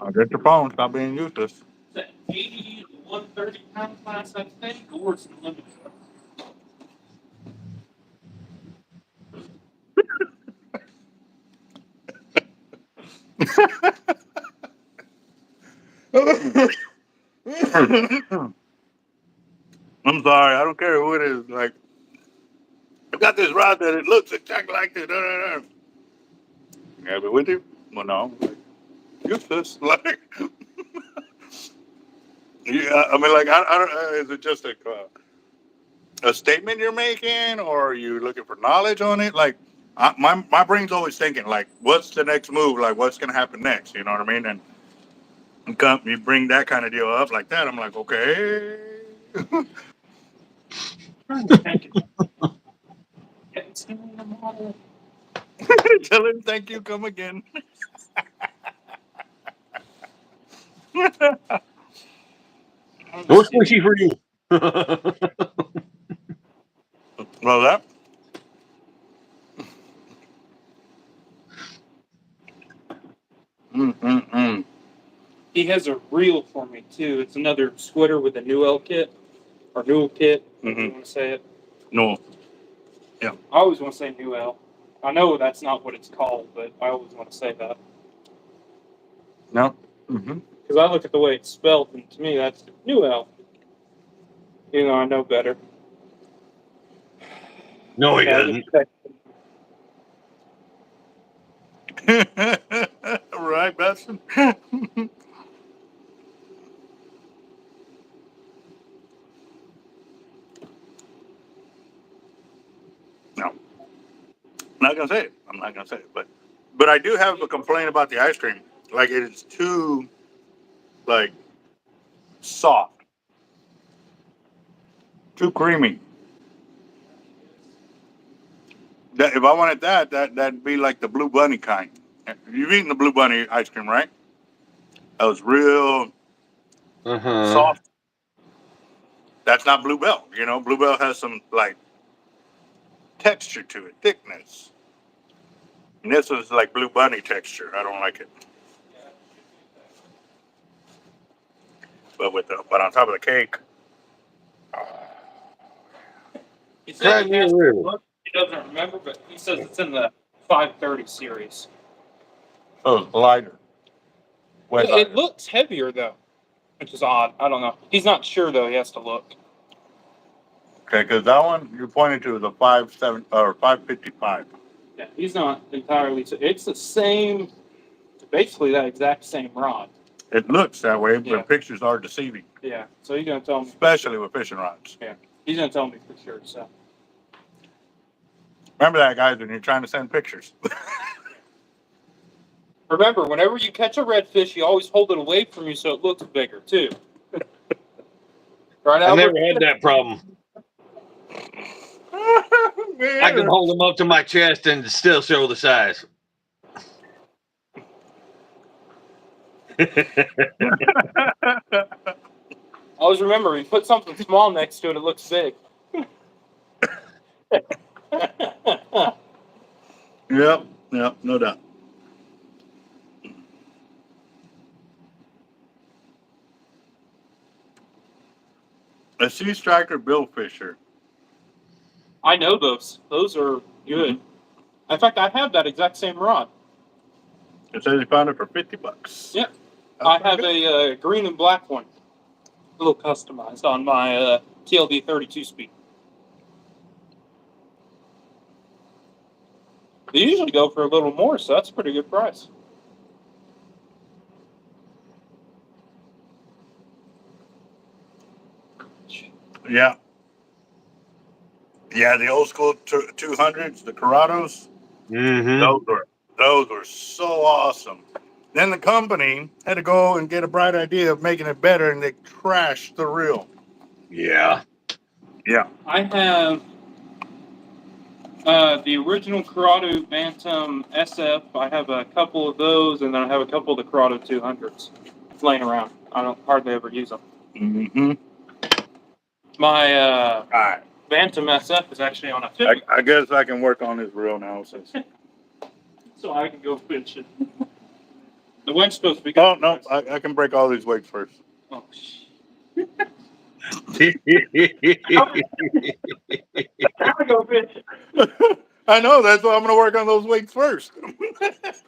I'll get your phone. Stop being useless. it's that 80 to 130 pound class, I think, or it's limited. I'm sorry. I don't care who it is. Like, I've got this rod that it looks exactly like this. You have it with you? Well, no. Useless. Like, yeah. I mean, like, I don't. Is it just a statement you're making, or are you looking for knowledge on it? Like, my brain's always thinking, like, what's the next move? Like, what's gonna happen next? You know what I mean? And you bring that kind of deal up like that, I'm like, okay. Thank you. Tell him thank you. Come again. More squishy for you. Well, that. Mm. He has a reel for me too. It's another squitter with a Newell kit or Newell kit. If you want to say it. No. I always want to say Newell. I know that's not what it's called, but I always want to say that No. Mm-hmm. because I look at the way it's spelled, and to me that's Newell. You know, I know better. No, he doesn't. Right, Bastion? No. I'm not gonna say it. I'm not gonna say it. But I do have a complaint about the ice cream. Like, it is too, like, soft. Too creamy. If I wanted that'd be like the Blue Bunny kind. You've eaten the Blue Bunny ice cream, right? That was real soft. That's not Bluebell. You know, Bluebell has some like texture to it, thickness. And this was like Blue Bunny texture. I don't like it. But on top of the cake. He said Try me a river. he doesn't remember, but he says it's in the 530 series. Oh, it's lighter. Way It lighter. looks heavier though, which is odd. I don't know. He's not sure though. He has to look. Okay, because that one you pointed to is a 5.7 or 5.55. Yeah, he's not entirely. It's the same, basically that exact same rod. It looks that way, but Yeah. pictures are deceiving, Yeah. So he's gonna tell me. especially with fishing rods. Yeah. He's gonna tell me for sure. So. Remember that, guys, when you're trying to send pictures. Remember, whenever you catch a redfish, you always hold it away from you so it looks bigger too. Right, I Albert? never had that problem. I can hold them up to my chest and still show the size. Always remember, when you put something small next to it, it looks big. Yep, no doubt. A sea striker bill fisher. I know those. Those are good. In fact, I have that exact same rod. It says he found it for $50. Yeah. I have a green and black one. A little customized on my TLD 32 speed. They usually go for a little more, so that's a pretty good price. Yeah. Yeah, the old school 200s, the Corrados, Mm-hmm. those were so awesome. Then the company had to go and get a bright idea of making it better, and they trashed the reel. Yeah. Yeah. I have the original Corrado Bantam SF. I have a couple of those, and then I have a couple of the Corrado 200s laying around. I don't hardly ever use them. Mm-hmm. My All right. Bantam SF is actually on a 50, I guess I can work on this reel now since. so I can go fishing. The wind's supposed to be good. Oh no, I can break all these weights first. Oh, shit. I go fishing. I know, that's why I'm gonna work on those weights first. I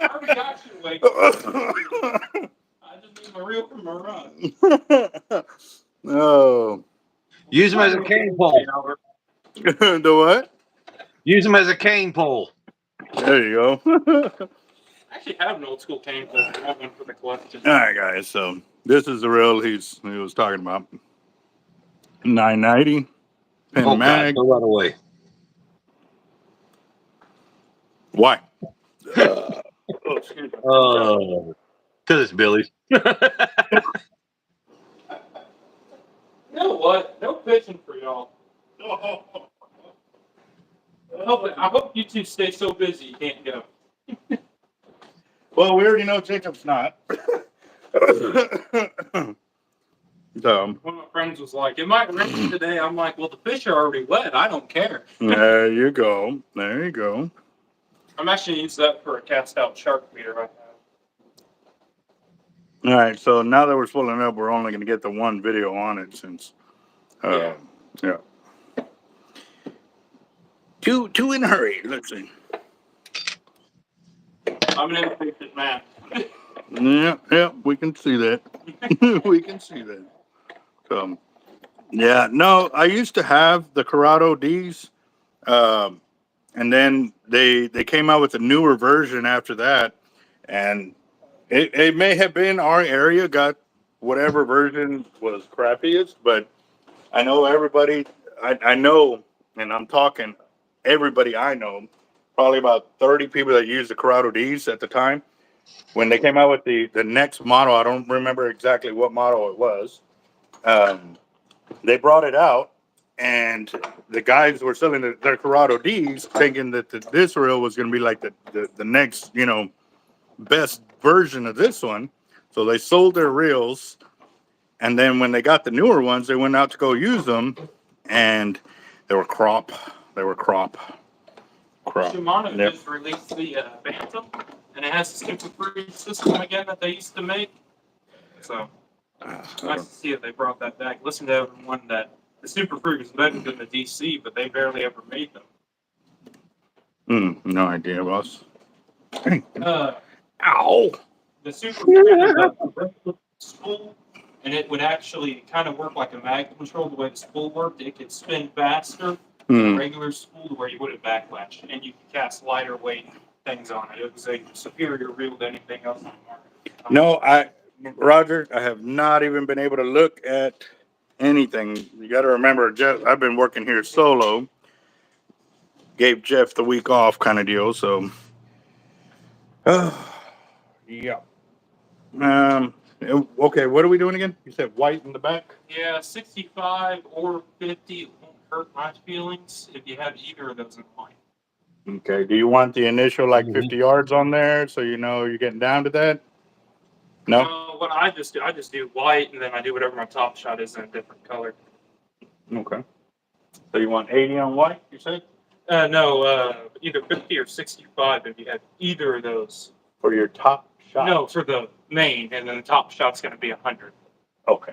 already got your weight. I just need my reel from my rod. Oh. Use them as a cane pole. The what? Use them as a cane pole. There you go. I actually have an old school cane pole. I have one for the collection. All right, guys. So this is the reel he was talking about. 990 pin Oh, God. mag. Throw that away. Why? Oh, excuse me. Oh. Because it's Billy's. You know what? No fishing for y'all. I hope you two stay so busy you can't go. Well, we already know Jacob's not. So, One of my friends was like, "It might rain today." I'm like, "Well, the fish are already wet. I don't care." there you go. There you go. I'm actually using that for a cast-out shark feeder I have. All right. So now that we're spooling up, we're only going to get the one video on it since. Yeah. Two in a hurry. Let's see. I'm an impatient man. Yeah, we can see that. We can see that. Yeah, no, I used to have the Corrado D's, and then they came out with a newer version after that, and it may have been our area got whatever version was crappiest, but I know everybody, I know, and I'm talking everybody I know, probably about 30 people that used the Corrado D's at the time. When they came out with the next model, I don't remember exactly what model it was. They brought it out, and the guys were selling their Corrado D's, thinking that this reel was going to be like the next, best version of this one. So they sold their reels, and then when they got the newer ones, they went out to go use them, and they were crop. They were crop. Shimano Yep. just released the Bantam, and it has the super free system again that they used to make. So nice to see it. They brought that back. Listen to everyone that the super free was better than the DC, but they barely ever made them. No idea, boss. Uh, Ow! the super free is a spool, and it would actually kind of work like a mag control the way the spool worked. It could spin faster than a regular spool to where you wouldn't backlash, and you could cast lighter weight things on it. It was a superior reel to anything else on the market. No, Roger, I have not even been able to look at anything. You got to remember, Jeff, I've been working here solo. Gave Jeff the week off kind of deal, so. Yeah. Okay, what are we doing again? You said white in the back? Yeah, 65 or 50 it won't hurt my feelings if you have either of those in mind. Okay, do you want the initial like 50 yards on there so you know you're getting down to that? No? What I just do white, and then I do whatever my top shot is in a different color. Okay. So you want 80 on white, you said? No, either 50 or 65 if you have either of those. For your top shot? No, for the main, and then the top shot's going to be 100. Okay.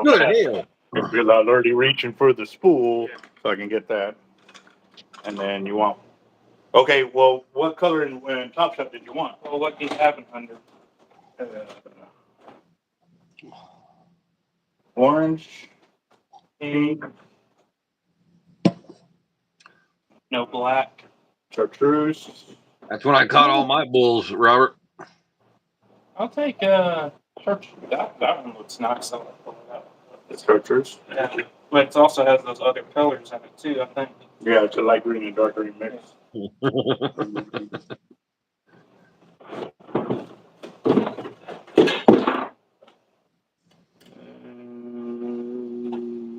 Good hell. Because I was already reaching for the spool, Yeah. so I can get that. And then you want. Okay, well, what color in Top Shot did you want? Well, what do you have in 100? Orange, pink, No black. chartreuse. That's when I caught all my bulls, Robert. I'll take church. That one looks nice. I like that. It's chartreuse. Yeah. But it also has those other colors in it too, I think. Yeah, it's a light green and dark green mix.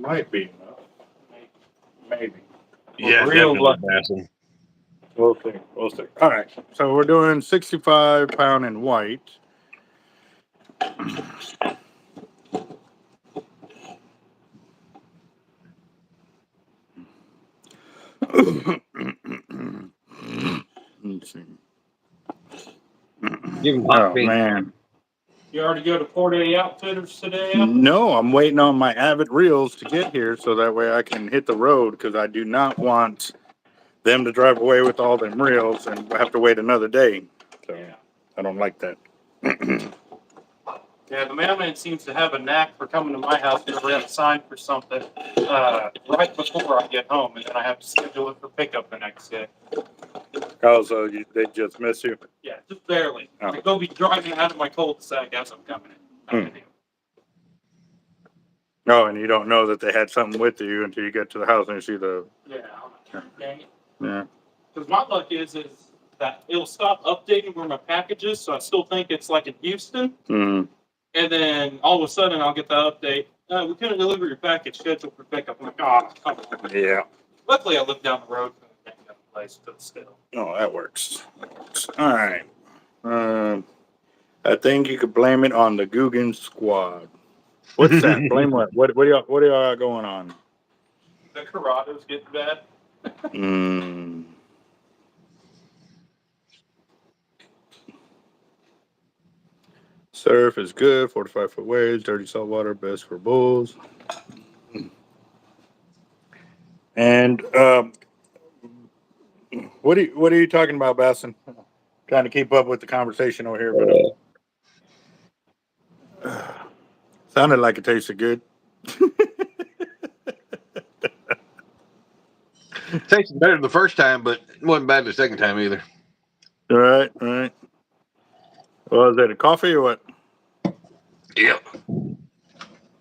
Might be enough. Maybe. Yeah, Real definitely, Bassin. We'll see. We'll see. All right. So we're doing 65 pound in white. Let's see. Give him hot Oh, pink. man. You already go to 4-day outfitters today? No, I'm waiting on my Avid reels to get here so that way I can hit the road because I do not want them to drive away with all them reels and have to wait another day. So Yeah. I don't like that. Yeah, the mailman seems to have a knack for coming to my house whenever I have a sign for something right before I get home, and then I have to schedule it for pickup the next day. Oh, so they just miss you? Yeah, just barely. Oh. I go be driving out of my cul-de-sac as I'm coming in. Oh, and you don't know that they had something with you until you get to the house and you see the. Yeah, dang it. Yeah. Because my luck is that it'll stop updating where my package is, so I still think it's like in Houston. Mm. And then all of a sudden I'll get the update. We couldn't deliver your package scheduled for pickup. I'm like, oh, come on. Yeah. Luckily, I live down the road from the pickup place, but still. Oh, that works. All right. I think you could blame it on the Guggen squad. What's that? Blame what? What do y'all got going on? The Corrado's getting bad. Mm. Surf is good. 45-foot waves. Dirty salt water. Best for bulls. And what are you talking about, Basson? Trying to keep up with the conversation over here, but sounded like it tasted good. Tasted better the first time, but it wasn't bad the second time either. Right. Well, is that a coffee or what? Yep.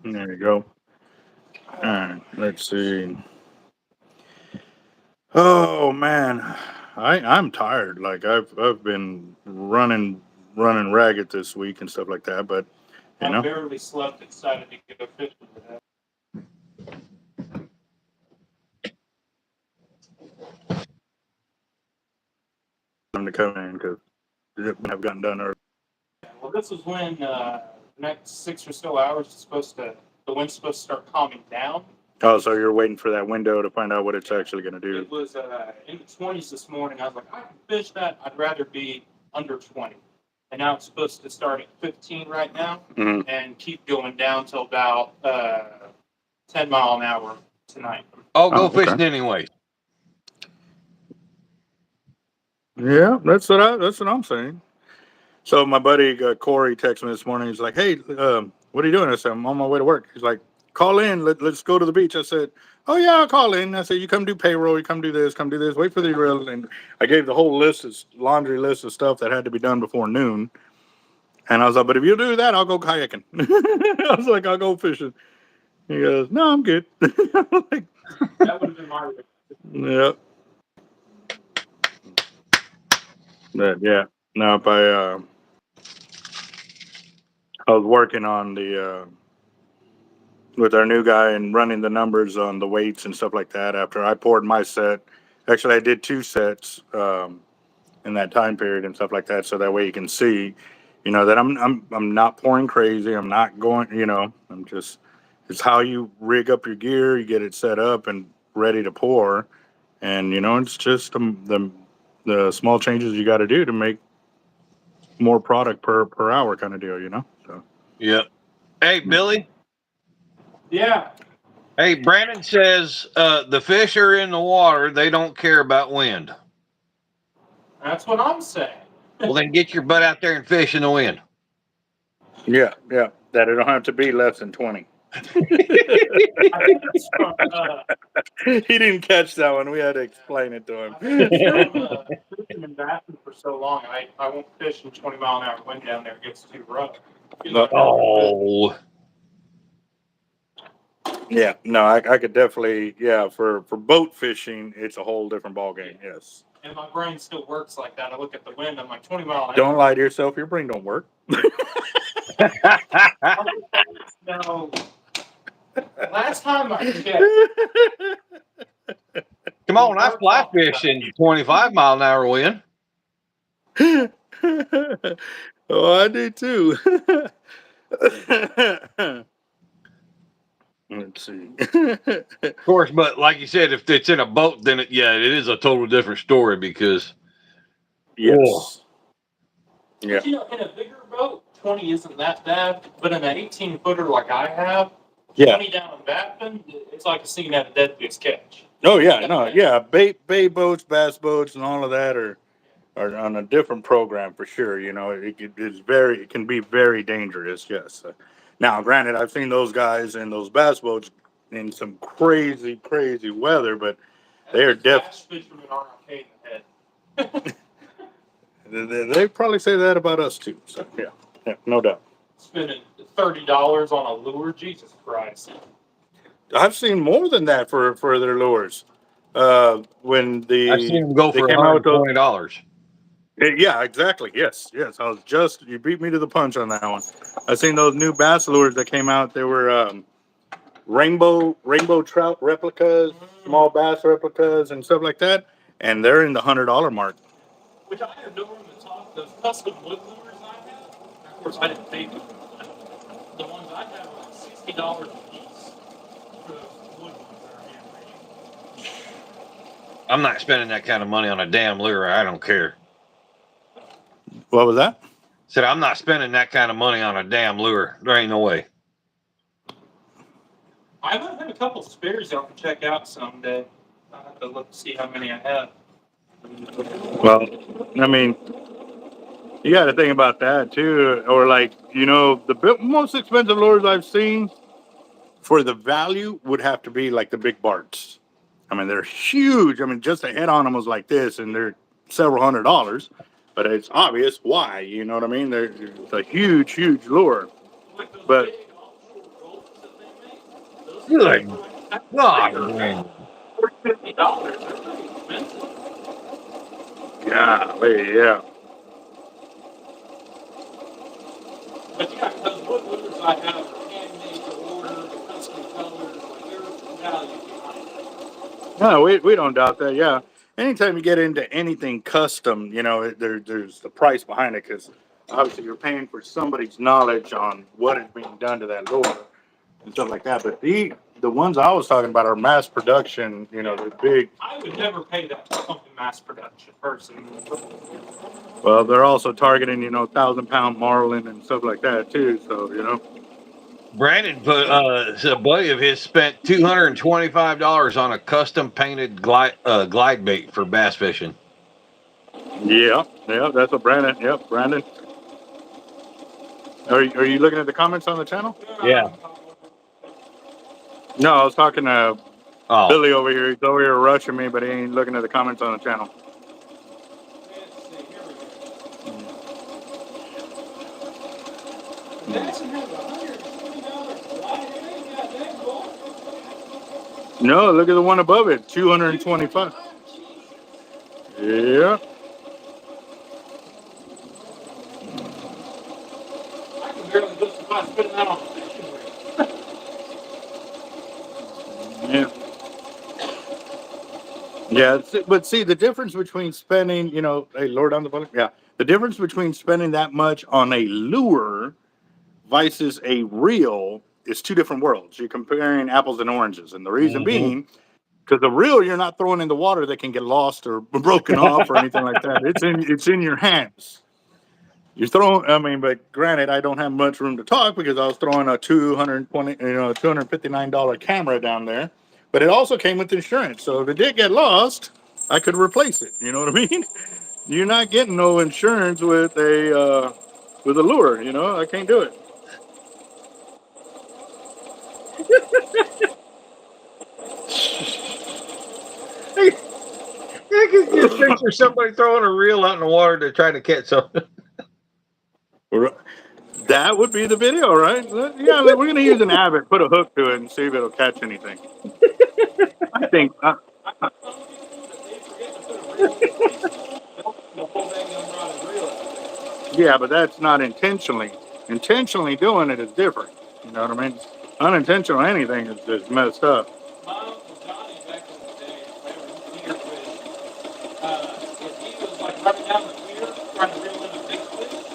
There you go. All right, let's see. Oh man, I'm tired. Like I've been running ragged this week and stuff like that. But you I know, barely slept, decided to get a fish for that. I'm to come in because I've gotten done early. Well, this is when next 6 or so hours is the wind's supposed to start calming down. Oh, so you're waiting for that window to find out what it's actually going to do. It was in the 20s this morning. I was like, I can fish that. I'd rather be under 20. And now it's supposed to start at 15 right now and keep going down till about 10 mile an hour tonight. I'll go fishing anyway. Yeah, that's what I'm saying. So my buddy Corey texted me this morning. He's like, "Hey, what are you doing? I said, I'm on my way to work. He's like, call in. Let's go to the beach. I said, oh, yeah, I'll call in. I said, you come do payroll. You come do this. Wait for the real. And I gave the whole laundry list of stuff that had to be done before noon. And I was like, but if you do that, I'll go kayaking. I was like, I'll go fishing. He goes, no, I'm good. I'm like, That would have been my. yeah. But yeah. No, if I was working on the with our new guy and running the numbers on the weights and stuff like that after I poured my set. Actually, I did 2 sets in that time period and stuff like that, so that way you can see, that I'm not pouring crazy. I'm not going, I'm just. It's how you rig up your gear, you get it set up and ready to pour, and it's just the small changes you got to do to make more product per hour kind of deal. So. Yep. Hey, Billy. Yeah. Hey, Brandon says the fish are in the water. They don't care about wind. That's what I'm saying. Well, then get your butt out there and fish in the wind. Yeah. That it don't have to be less than 20. I think it's from, He didn't catch that one. We had to explain it to him. fishing and bathing for so long. I won't fish in 20-mile-an-hour wind down there. It gets too rough. Oh. Yeah, no, I could definitely, for boat fishing, it's a whole different ball game. Yes. And my brain still works like that. I look at the wind. I'm like 20-mile-an-hour. Don't lie to yourself. Your brain don't work. No. Last time I checked. Come on, I fly fish in 25-mile-an-hour wind. Oh, I do too. Let's see. Of course, but like you said, if it's in a boat, then it is a total different story because. Yes. Oh. Yeah. But, in a bigger boat, 20 isn't that bad. But in an 18-footer like I have, 20 down in Baffin, it's like a scene at a dead fish catch. Oh yeah, no, yeah. Bay boats, bass boats, and all of that are on a different program for sure. It can be very dangerous. Yes. Now, granted, I've seen those guys in those bass boats in some crazy weather, but they are bass fishermen are arcade in the head. They probably say that about us too. So yeah, no doubt. Spending $30 on a lure, Jesus Christ! I've seen more than that for their lures. When I've seen them go for $120. Yeah, exactly. Yes. You beat me to the punch on that one. I've seen those new bass lures that came out. They were rainbow trout replicas, small bass replicas, and stuff like that. And they're in the $100 mark. Which I have no room to talk. Those custom wood lures I have, of course, I didn't pay for them. The ones I have are like $60 a piece for the wood ones that are handmade. I'm not spending that kind of money on a damn lure. I don't care. What was that? Said I'm not spending that kind of money on a damn lure. There ain't no way. I might have a couple spares y'all can check out someday. I'll have to look to see how many I have. Well, I mean, you got to think about that too. Or the most expensive lures I've seen for the value would have to be like the big Barts. I mean, they're huge. I mean, just a head on them was like this, and they're several $100s. But it's obvious why. You know what I mean? It's a huge lure. But Good God, man. $50. yeah. But yeah, those wood lures I have are handmade to order, custom colors, like there's value behind it. No, we don't doubt that. Yeah. Anytime you get into anything custom, there's the price behind it because obviously you're paying for somebody's knowledge on what is being done to that lure and stuff like that. But the ones I was talking about are mass production. The big. I would never pay that for something mass production, personally. Well, they're also targeting 1,000-pound marlin and stuff like that too. So Brandon put a buddy of his spent $225 on a custom painted glide bait for bass fishing. Yeah, that's what Brandon. Yep, Brandon. Are you looking at the comments on the channel? Yeah. No, I was talking to Oh, Billy over here. He's over here rushing me, but he ain't looking at the comments on the channel. No, look at the one above it, 225. Yeah. I can barely justify spending that on fishing reel. Yeah. Yeah, but see the difference between spending, hey, Lord on the bullet. Yeah, the difference between spending that much on a lure versus a reel is two different worlds. You're comparing apples and oranges, and the reason being, because the reel you're not throwing in the water that can get lost or broken off or anything like that. It's in your hands. You're throwing. I mean, but granted, I don't have much room to talk because I was throwing a $259 camera down there, but it also came with insurance. So if it did get lost, I could replace it. You know what I mean? You're not getting no insurance with a lure. I can't do it. I can just picture somebody throwing a reel out in the water to try to catch something. That would be the video, right? Yeah, we're gonna use an Avid, put a hook to it, and see if it'll catch anything. I think. Yeah, but that's not intentionally. Intentionally doing it is different. You know what I mean? Unintentional anything is just messed up. My Uncle Johnny back in the day, whenever he fished, if he was like running down the pier trying to reel in a big fish,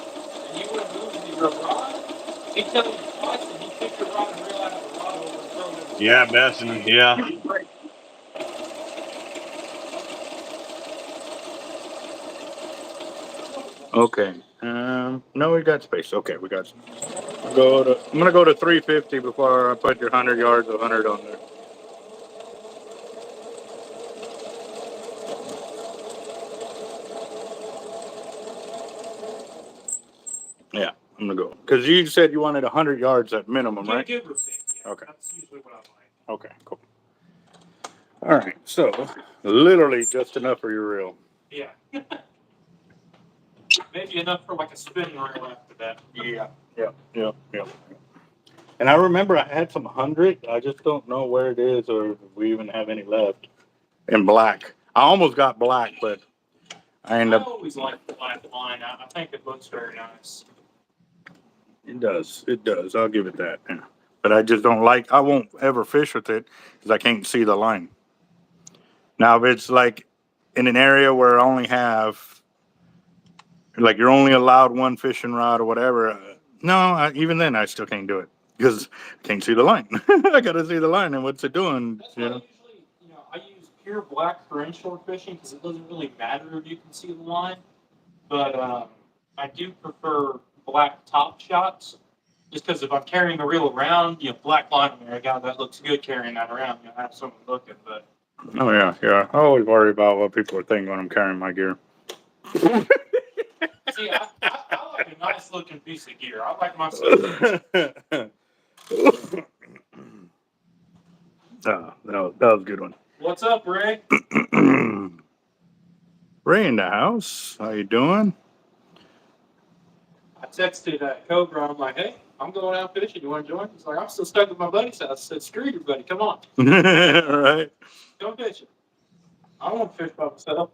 and you wouldn't move with your rod, he'd tell you twice, and he'd pick your rod and reel out of the rod over and throw it in the Yeah, Besson. Yeah. Okay. No, we got space. Okay, we got. I'm gonna go to 350 before I put your 100 yards of 100 on there. Yeah, I'm gonna go because you said you wanted 100 yards at minimum, right? Give or take. Yeah, Okay. that's usually what I like. Okay, cool. All right, so literally just enough for your reel. Yeah. Maybe enough for like a spin reel after that. Yeah. And I remember I had some 100. I just don't know where it is or if we even have any left in black. I almost got black, but I end I up. always like the black line. I think it looks very nice. It does. It does. I'll give it that. Yeah. But I just don't like. I won't ever fish with it because I can't see the line. Now, if it's like in an area where I only have, like, you're only allowed one fishing rod or whatever. No, even then I still can't do it because I can't see the line. I gotta see the line and what's it doing. That's why usually, I use pure black for inshore fishing because it doesn't really matter if you can see the line. But I do prefer black top shots just because if I'm carrying the reel around, black line there, God, that looks good carrying that around. I have someone looking, but. Oh yeah. I always worry about what people are thinking when I'm carrying my gear. See, I like a nice looking piece of gear. I like my stuff. That was a good one. What's up, Ray? Ray in the house. How you doing? I texted Cobra. I'm like, hey, I'm going out fishing. You want to join? He's like, I'm still stuck at my buddy's house. I said, screw you, buddy. Come on. Right. Go fishing. I don't want to fish by myself.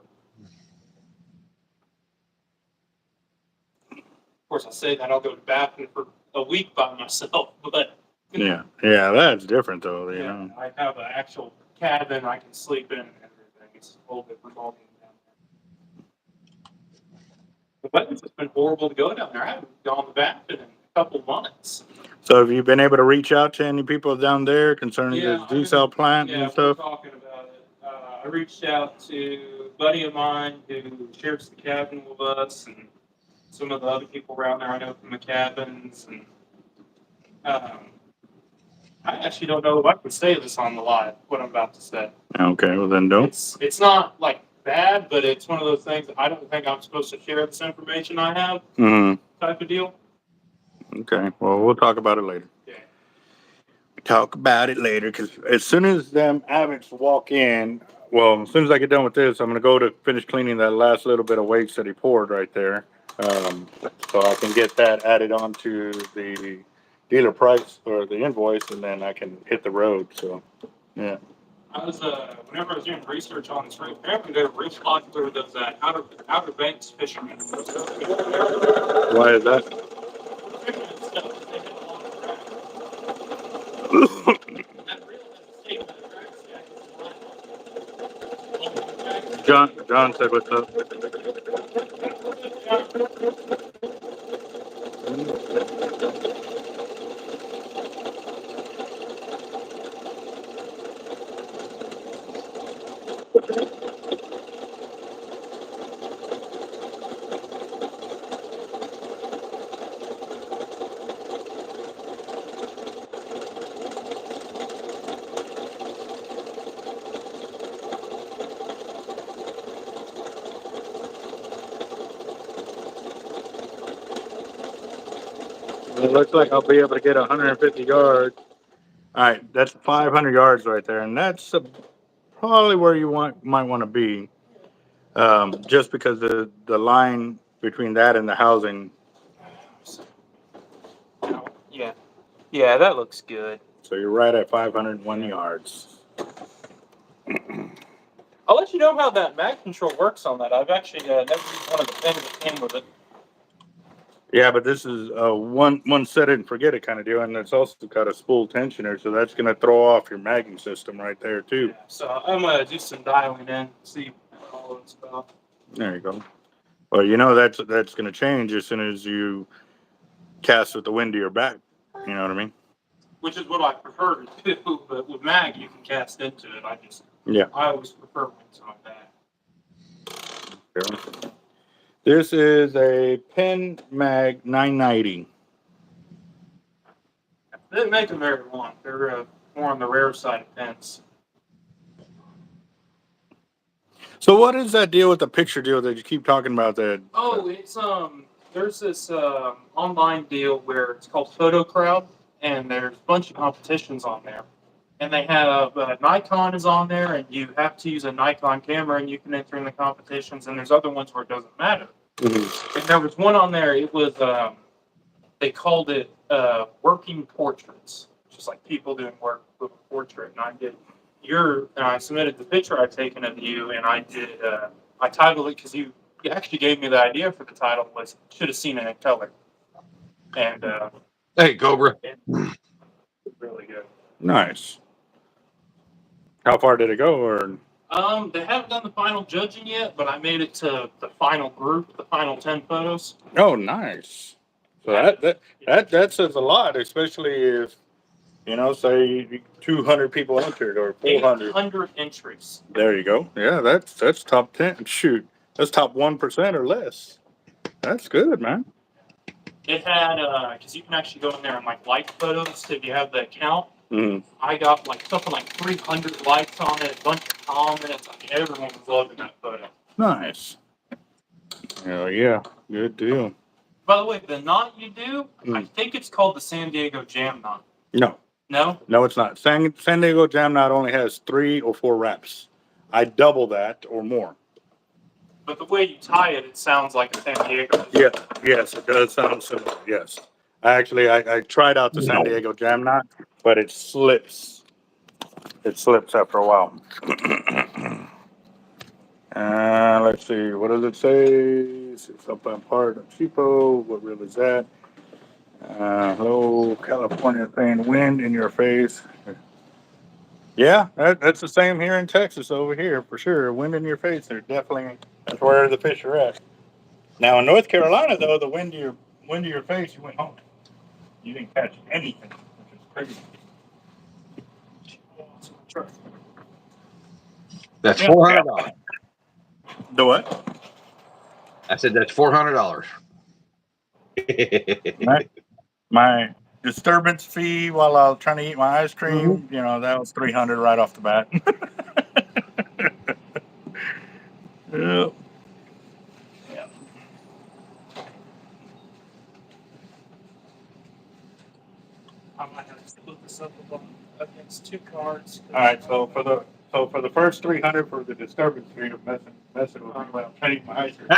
Of course, I say that I'll go to Baffin for a week by myself, but Yeah, that's different though. You yeah, know. I have an actual cabin I can sleep in and everything. It's a whole different ballgame down there. The weather's just been horrible to go down there. I haven't gone to Baffin in a couple months. So have you been able to reach out to any people down there concerning this desal plant and we're stuff? talking about it. I reached out to a buddy of mine who shares the cabin with us and some of the other people around there I know from the cabins. And I actually don't know if I can say this on the live, what I'm about to say. Okay, well then don't. It's not like bad, but it's one of those things that I don't think I'm supposed to share this information I have type of deal. Okay. Well, we'll talk about it later. Yeah. Talk about it later, because as soon as them abbots walk in, well, as soon as I get done with this, I'm gonna go to finish cleaning that last little bit of weights that he poured right there, so I can get that added onto the dealer price or the invoice, and then I can hit the road. So, yeah. I was whenever I was doing research on this reef, apparently they're real popular with those outer banks fishermen. Why is that? John said, "What's up?" It looks like I'll be able to get 150 yards. All right, that's 500 yards right there, and that's probably where you might want to be, just because the line between that and the housing. Yeah. Yeah, that looks good. So you're right at 501 yards. I'll let you know how that mag control works on that. I've actually never used one of the pins that came with it. Yeah, but this is a one set it and forget it kind of deal, and it's also got a spool tensioner, so that's going to throw off your magging system right there too. Yeah, so I'm gonna do some dialing in, see what all it's about. There you go. Well, you know that's going to change as soon as you cast with the wind to your back. You know what I mean? Which is what I prefer to do, but with mag you can cast into it. I always prefer wings on that. This is a Pen Mag 990. They didn't make them very long. They're more on the rare side of pens. So what is that deal with the picture deal that you keep talking about? That It's there's this online deal where it's called PhotoCrowd, and there's a bunch of competitions on there. And they have Nikon is on there, and you have to use a Nikon camera, and you can enter in the competitions. And there's other ones where it doesn't matter. Mm-hmm. And there was one on there. It was they called it working portraits, just like people doing work with a portrait. And I submitted the picture I'd taken of you, and I titled it because you actually gave me the idea for the title was should have seen it in color. And Hey, Cobra. it's really good. Nice. How far did it go? Or They haven't done the final judging yet, but I made it to the final group, the final 10 photos. oh, nice. So that says a lot, especially if say 200 people entered or 400. 800 entries. There you go. Yeah, that's top 10. Shoot, that's top 1% or less. That's good, man. It had because you can actually go in there and like photos if you have the account. Mm. I got something like 300 likes on it, a bunch of comments. I mean, everyone was loving that photo. Nice. Hell yeah, good deal. By the way, the knot you do, I think it's called the San Diego Jam knot. No. No, it's not. San Diego Jam Knot only has 3 or 4 wraps. I double that or more. But the way you tie it, it sounds like a San Diego. Yeah, yes, it does sound similar. Yes, I tried out the San Diego Jam Knot, but it slips. It slips after a while. Let's see. What does it say? It's up on part of cheapo. What reel is that? Hello, California, saying wind in your face. Yeah, that's the same here in Texas over here for sure. Wind in your face. That's where the fish are at. Now in North Carolina though, the wind to your face, you went home. You didn't catch anything, which is crazy. That's $400. The what? I said that's $400. My disturbance fee while I was trying to eat my ice cream, that was $300 right off the bat. Yep. I might have to split this up against 2 cards. All right, so for the first 300 for the disturbance fee of messing with me when I'm changing my ice cream.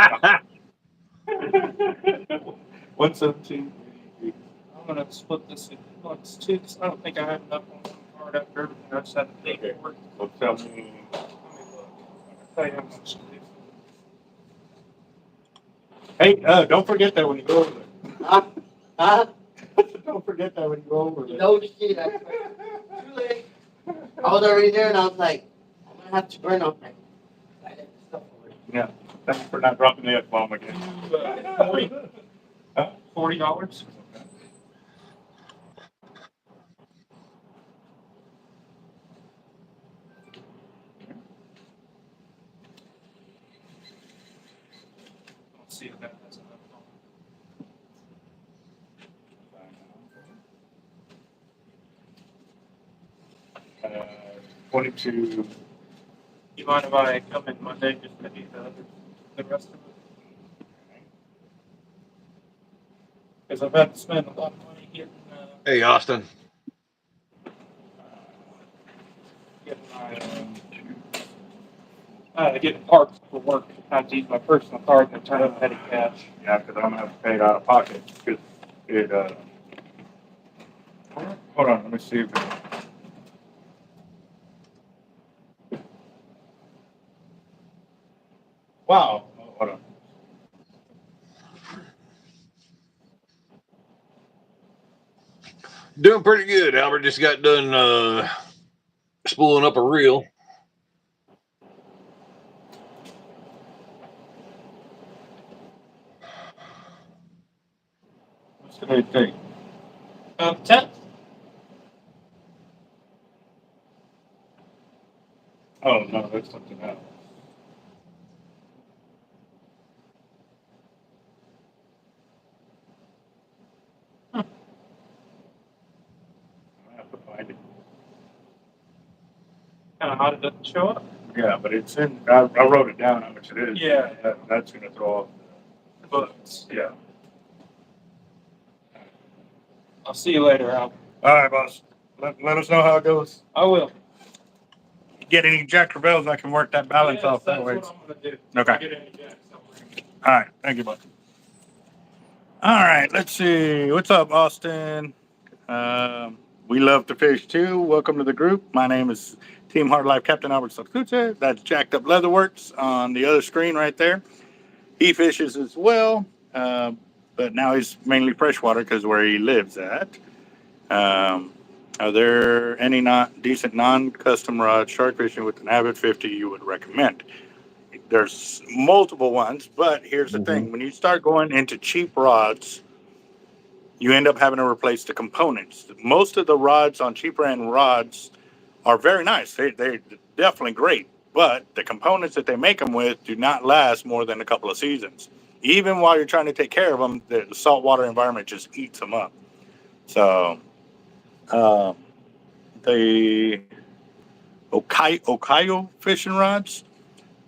117. I'm gonna split this amongst 2 because I don't think I have enough on one card after everything I just had to pay for it. So tell me. Let me look. I'll tell you how much it is. Hey, don't forget that when you go over there. Huh? Don't forget that when you go over there. No shit. I too late. I was already there, and I was like, I'm gonna have to burn off my. Yeah. Thank you for not dropping the F-bomb again. $40. Let's see if that has enough. 22. You mind if I come in Monday just to do the rest of it? Because I've had to spend a lot of money getting Hey, Austin. getting parts for work. I have to use my personal card and turn up petty cash. Yeah, because I'm gonna have to pay it out of pocket. Because it. Hold on, let me see if it. Wow. Oh, hold on. Doing pretty good. Albert just got done spooling up a reel. What's today's date? 10th. Oh no, that's something else. I have to find it. Kind of odd it doesn't show up. Yeah, but it's in. I wrote it down how much it is. Yeah. That's gonna throw off. But Yeah. I'll see you later, Al. All right, boss. Let us know how it goes. I will. Get any Jack Crevells, I can work that balance Yes, off that's that way. what I'm gonna do. Okay. Get any jacks, I'll bring it. All right, thank you, bud. All right, let's see. What's up, Austin? We love to fish too. Welcome to the group. My name is Team Hard Life Captain Albert Zertuche. That's Jacked Up Leatherworks on the other screen right there. He fishes as well, but now he's mainly freshwater because where he lives at. Are there any decent non-custom rod shark fishing with an Avid 50 you would recommend? There's multiple ones, but here's the thing. When you start going into cheap rods, you end up having to replace the components. Most of the rods on cheaper end rods are very nice. They're definitely great, but the components that they make them with do not last more than a couple of seasons. Even while you're trying to take care of them, the saltwater environment just eats them up. So the Okayo fishing rods,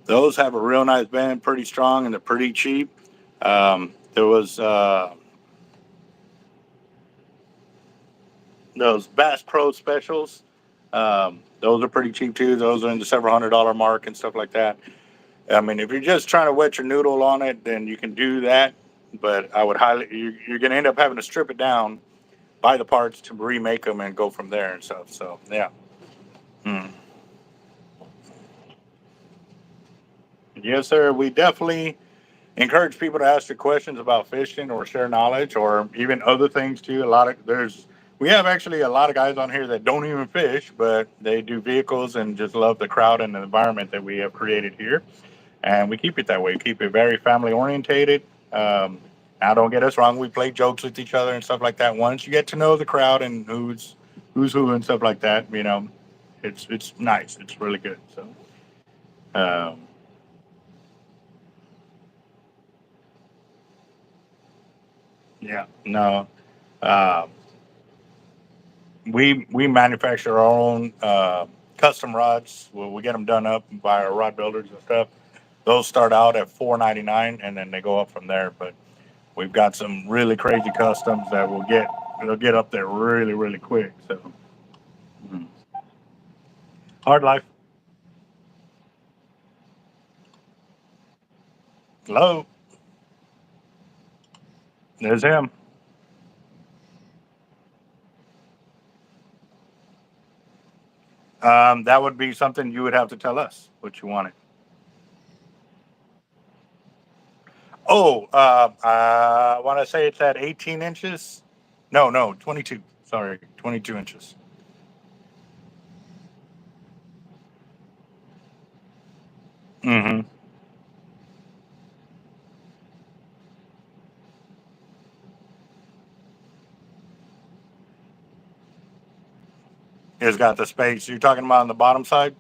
those have a real nice bend, pretty strong, and they're pretty cheap. There was those Bass Pro specials. Those are pretty cheap too. Those are in the several $100 mark and stuff like that. I mean, if you're just trying to wet your noodle on it, then you can do that. But I would you're going to end up having to strip it down, buy the parts to remake them, and go from there and stuff. So, yeah. Yes, sir. We definitely encourage people to ask their questions about fishing or share knowledge or even other things too. We have actually a lot of guys on here that don't even fish, but they do vehicles and just love the crowd and the environment that we have created here. And we keep it that way. We keep it very family orientated. Now, don't get us wrong. We play jokes with each other and stuff like that. Once you get to know the crowd and who's who and stuff like that, it's nice. It's really good. So, yeah, no. Uh, we manufacture our own custom rods. We get them done up by our rod builders and stuff. Those start out at $4.99 and then they go up from there. But we've got some really crazy customs that will get it'll get up there really, really quick. So, hard life. Hello, there's him. That would be something you would have to tell us what you wanted. Oh, I want to say it's at 18 inches. No, 22. Sorry, 22 inches. Mm-hmm. It's got the space. You're talking about on the bottom side?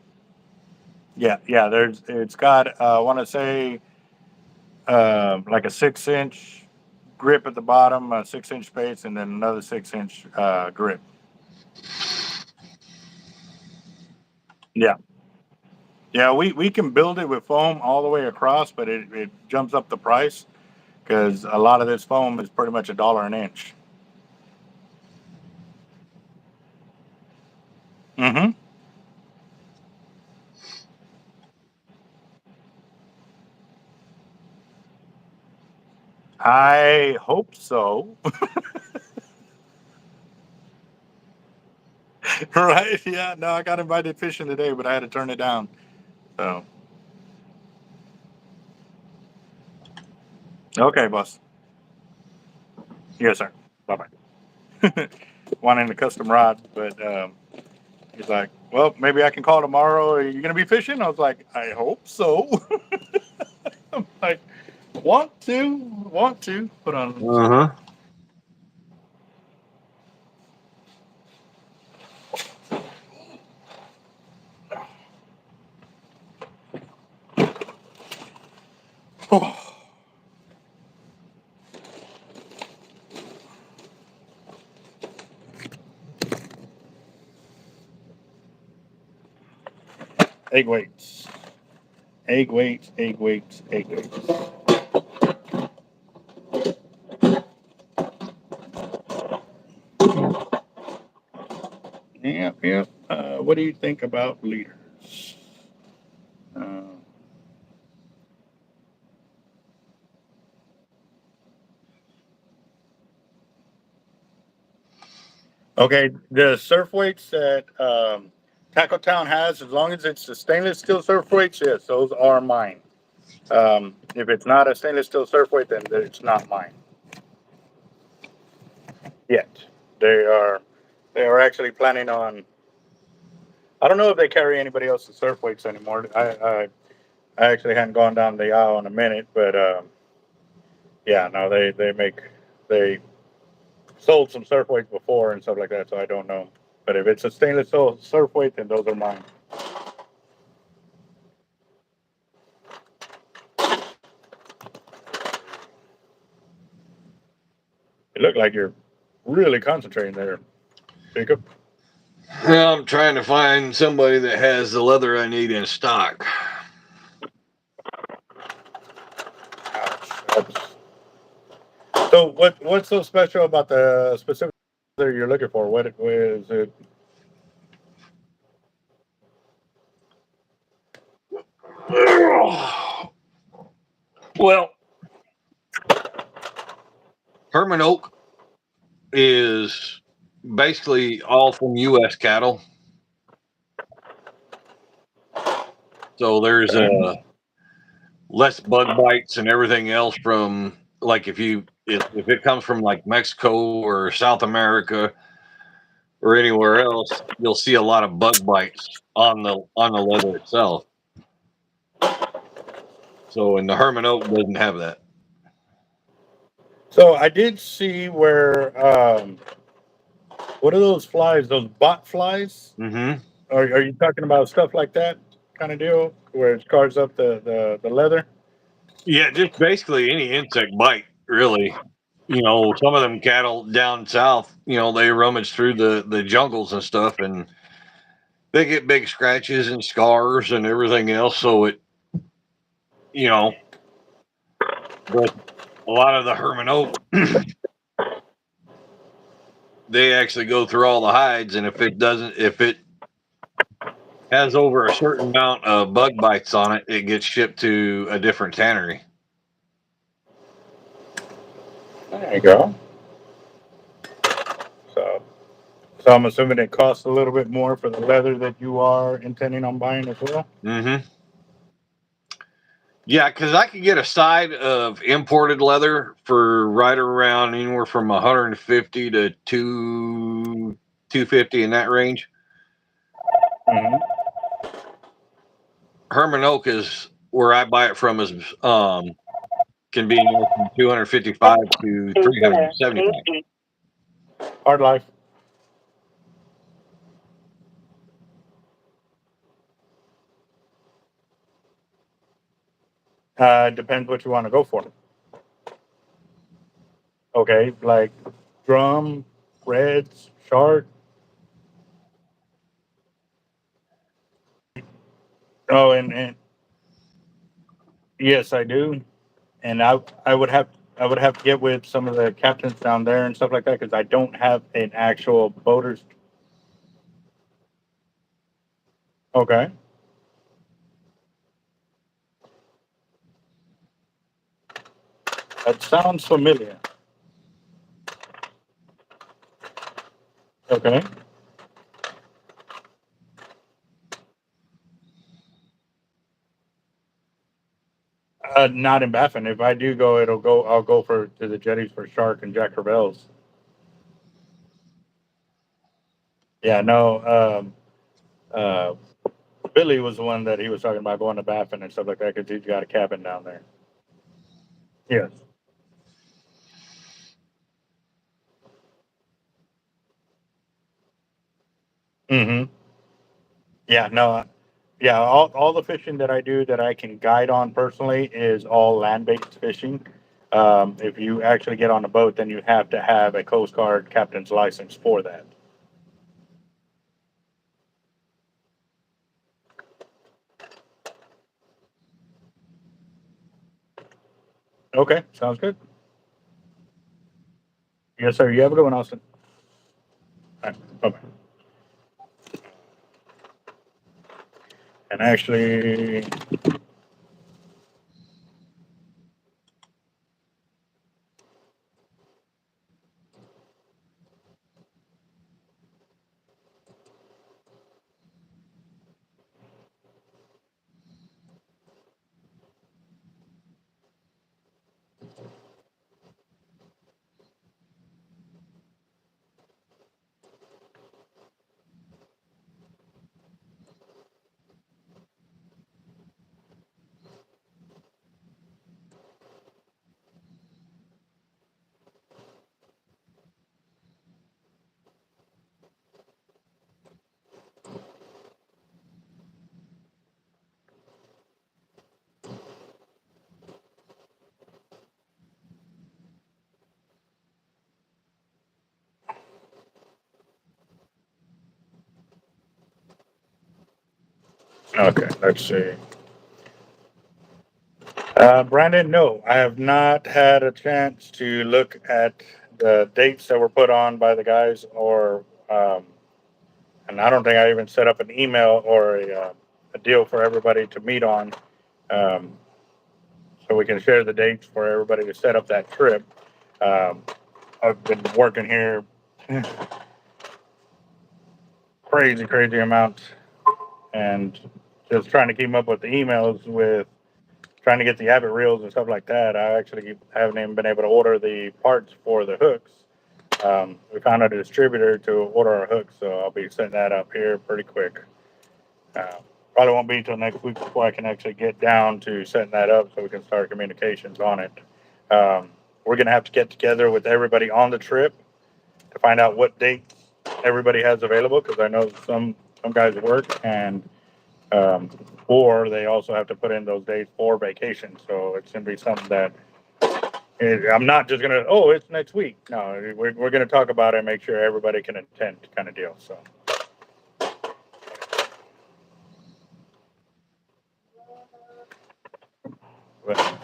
Yeah. It's got. I want to say like a 6 inch grip at the bottom, a 6 inch space, and then another 6 inch grip. Yeah. Yeah, we can build it with foam all the way across, but it jumps up the price because a lot of this foam is pretty much $1 an inch. Mm-hmm. I hope so. Right? Yeah. No, I got invited fishing today, but I had to turn it down. So okay, boss. Yes, sir. Bye bye. Wanting the custom rod, but he's like, well, maybe I can call tomorrow. Are you gonna be fishing? I was like, I hope so. I'm like, want to. Put on. Uh Oh, egg weights. Egg weights, egg weights, egg weights. Yep. What do you think about leaders? Uh, okay, the surf weights that Tackle Town has, as long as it's the stainless steel surf weights, yes, those are mine. If it's not a stainless steel surf weight, then it's not mine yet. They are they are actually planning on. I don't know if they carry anybody else's surf weights anymore. I actually hadn't gone down the aisle in a minute, but yeah, no, they sold some surf weights before and stuff like that, so I don't know. But if it's a stainless steel surf weight, then those are mine. It looked like you're really concentrating there, Jacob. Yeah, I'm trying to find somebody that has the leather I need in stock. So what's so special about the specific leather you're looking for? What is it? Well, Herman Oak is basically all from U.S. cattle. So there's less bug bites and everything else from like if it comes from like Mexico or South America or anywhere else, you'll see a lot of bug bites on the leather itself. So and the Herman Oak doesn't have that. So I did see where what are those flies? Those bot flies? Mm-hmm. Are you talking about stuff like that kind of deal where it scars up the leather? Yeah, just basically any insect bite, really. You know, some of them cattle down south, they rummage through the jungles and stuff, and they get big scratches and scars and everything else. So you know, but a lot of the Herman Oak they actually go through all the hides, and if it has over a certain amount of bug bites on it, it gets shipped to a different tannery. There you go. So I'm assuming it costs a little bit more for the leather that you are intending on buying as well. Mm-hmm. Yeah, because I could get a side of imported leather for right around anywhere from 150 to 250 in that range. Mm-hmm. Herman Oak is where I buy it from, is can be anywhere from 255 to 375. Hard life. Depends what you want to go for. Okay, like drum, reds, shark. Oh, and yes, I do. And I would have to get with some of the captains down there and stuff like that because I don't have an actual boater's. Okay, that sounds familiar. Okay, not in Baffin. If I do go, it'll go. I'll go to the jetties for shark and Jack Crevelle's. Yeah, no. Uh, Billy was the one that he was talking about going to Baffin and stuff like that because he's got a cabin down there. Yes. Mm-hmm. Yeah, no, yeah, all the fishing that I do that I can guide on personally is all land-based fishing. If you actually get on a boat, then you have to have a Coast Guard captain's license for that. Okay, sounds good. Yes, sir. You have a good one, Austin. All right, bye-bye. And actually, okay, let's see. Brandon, no, I have not had a chance to look at the dates that were put on by the guys, and I don't think I even set up an email or a deal for everybody to meet on, um, so we can share the dates for everybody to set up that trip. Um, I've been working here crazy amounts and just trying to keep up with the emails with trying to get the Abbott reels and stuff like that. I actually haven't even been able to order the parts for the hooks. We found a distributor to order our hooks, so I'll be setting that up here pretty quick. Uh, Probably won't be until next week before I can actually get down to setting that up so we can start communications on it. We're going to have to get together with everybody on the trip to find out what dates everybody has available because I know some guys work and um, or they also have to put in those days for vacation. So it's going to be something that I'm not just going to, oh, it's next week. No, we're going to talk about it and make sure everybody can attend kind of deal. So. But,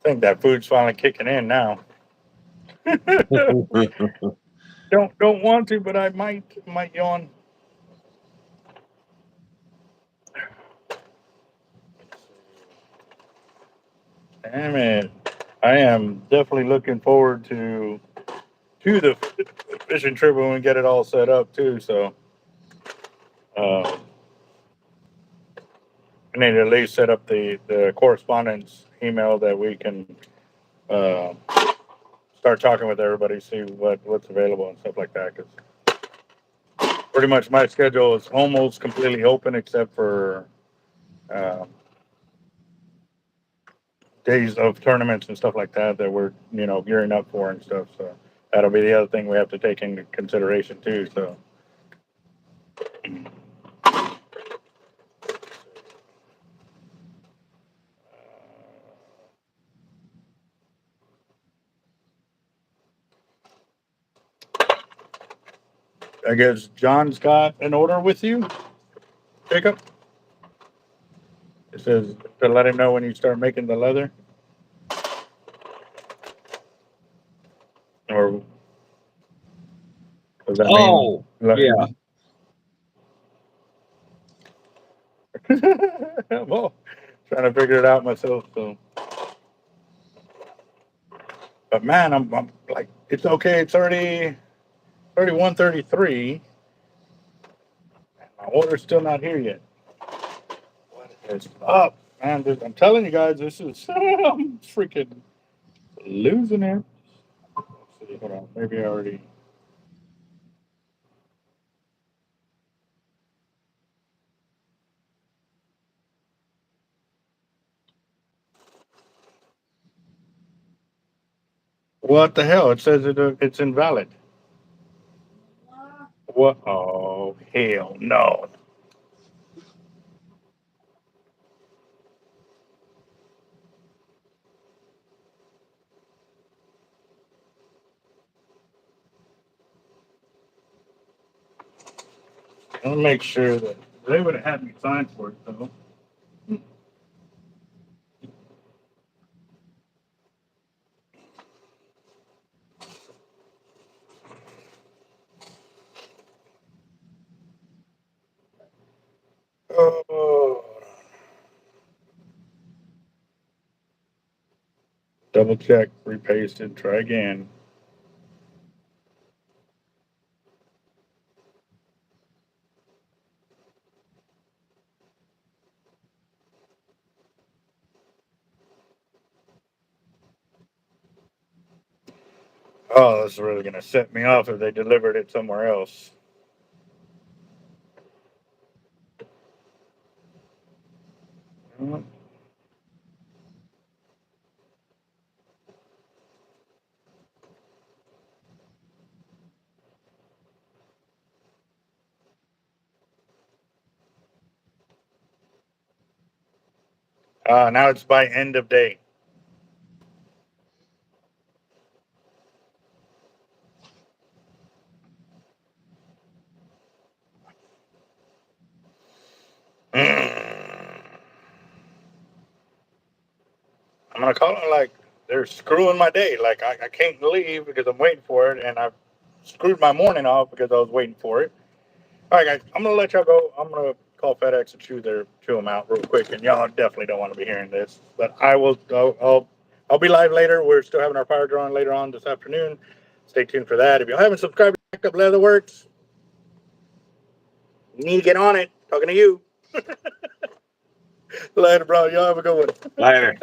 think that food's finally kicking in now. Don't want to, but I might yawn. Damn it! I am definitely looking forward to the fishing trip when we get it all set up too. So, I need to at least set up the correspondence email that we can uh, start talking with everybody, see what's available and stuff like that. Because pretty much my schedule is almost completely open except for um, days of tournaments and stuff like that we're gearing up for and stuff. So that'll be the other thing we have to take into consideration too. So. I guess John's got an order with you, Jacob. It says to let him know when you start making the leather. Or does that Oh, mean? yeah. Well, trying to figure it out myself. So, but man, I'm like, it's okay. It's already 1:33. My order's still not here yet. What is up, man? I'm telling you guys, this is I'm freaking losing it. Let's see, hold on. Maybe I already. What the hell? It says it's invalid. What? Oh, hell no. I'll make sure that they would have had me sign for it, though. Oh, double check, repasted, try again. Oh, this is really going to set me off if they delivered it somewhere else. Now it's by end of day. I'm going to call it like they're screwing my day. Like I can't leave because I'm waiting for it, and I've screwed my morning off because I was waiting for it. All right, guys, I'm gonna let y'all go. I'm gonna call FedEx and chew them out real quick, and y'all definitely don't want to be hearing this. But I will. I'll be live later. We're still having our fire drawing later on this afternoon. Stay tuned for that. If you haven't subscribed to Leatherworks, you need to get on it. Talking to you. Later, bro. Y'all have a good one. Later.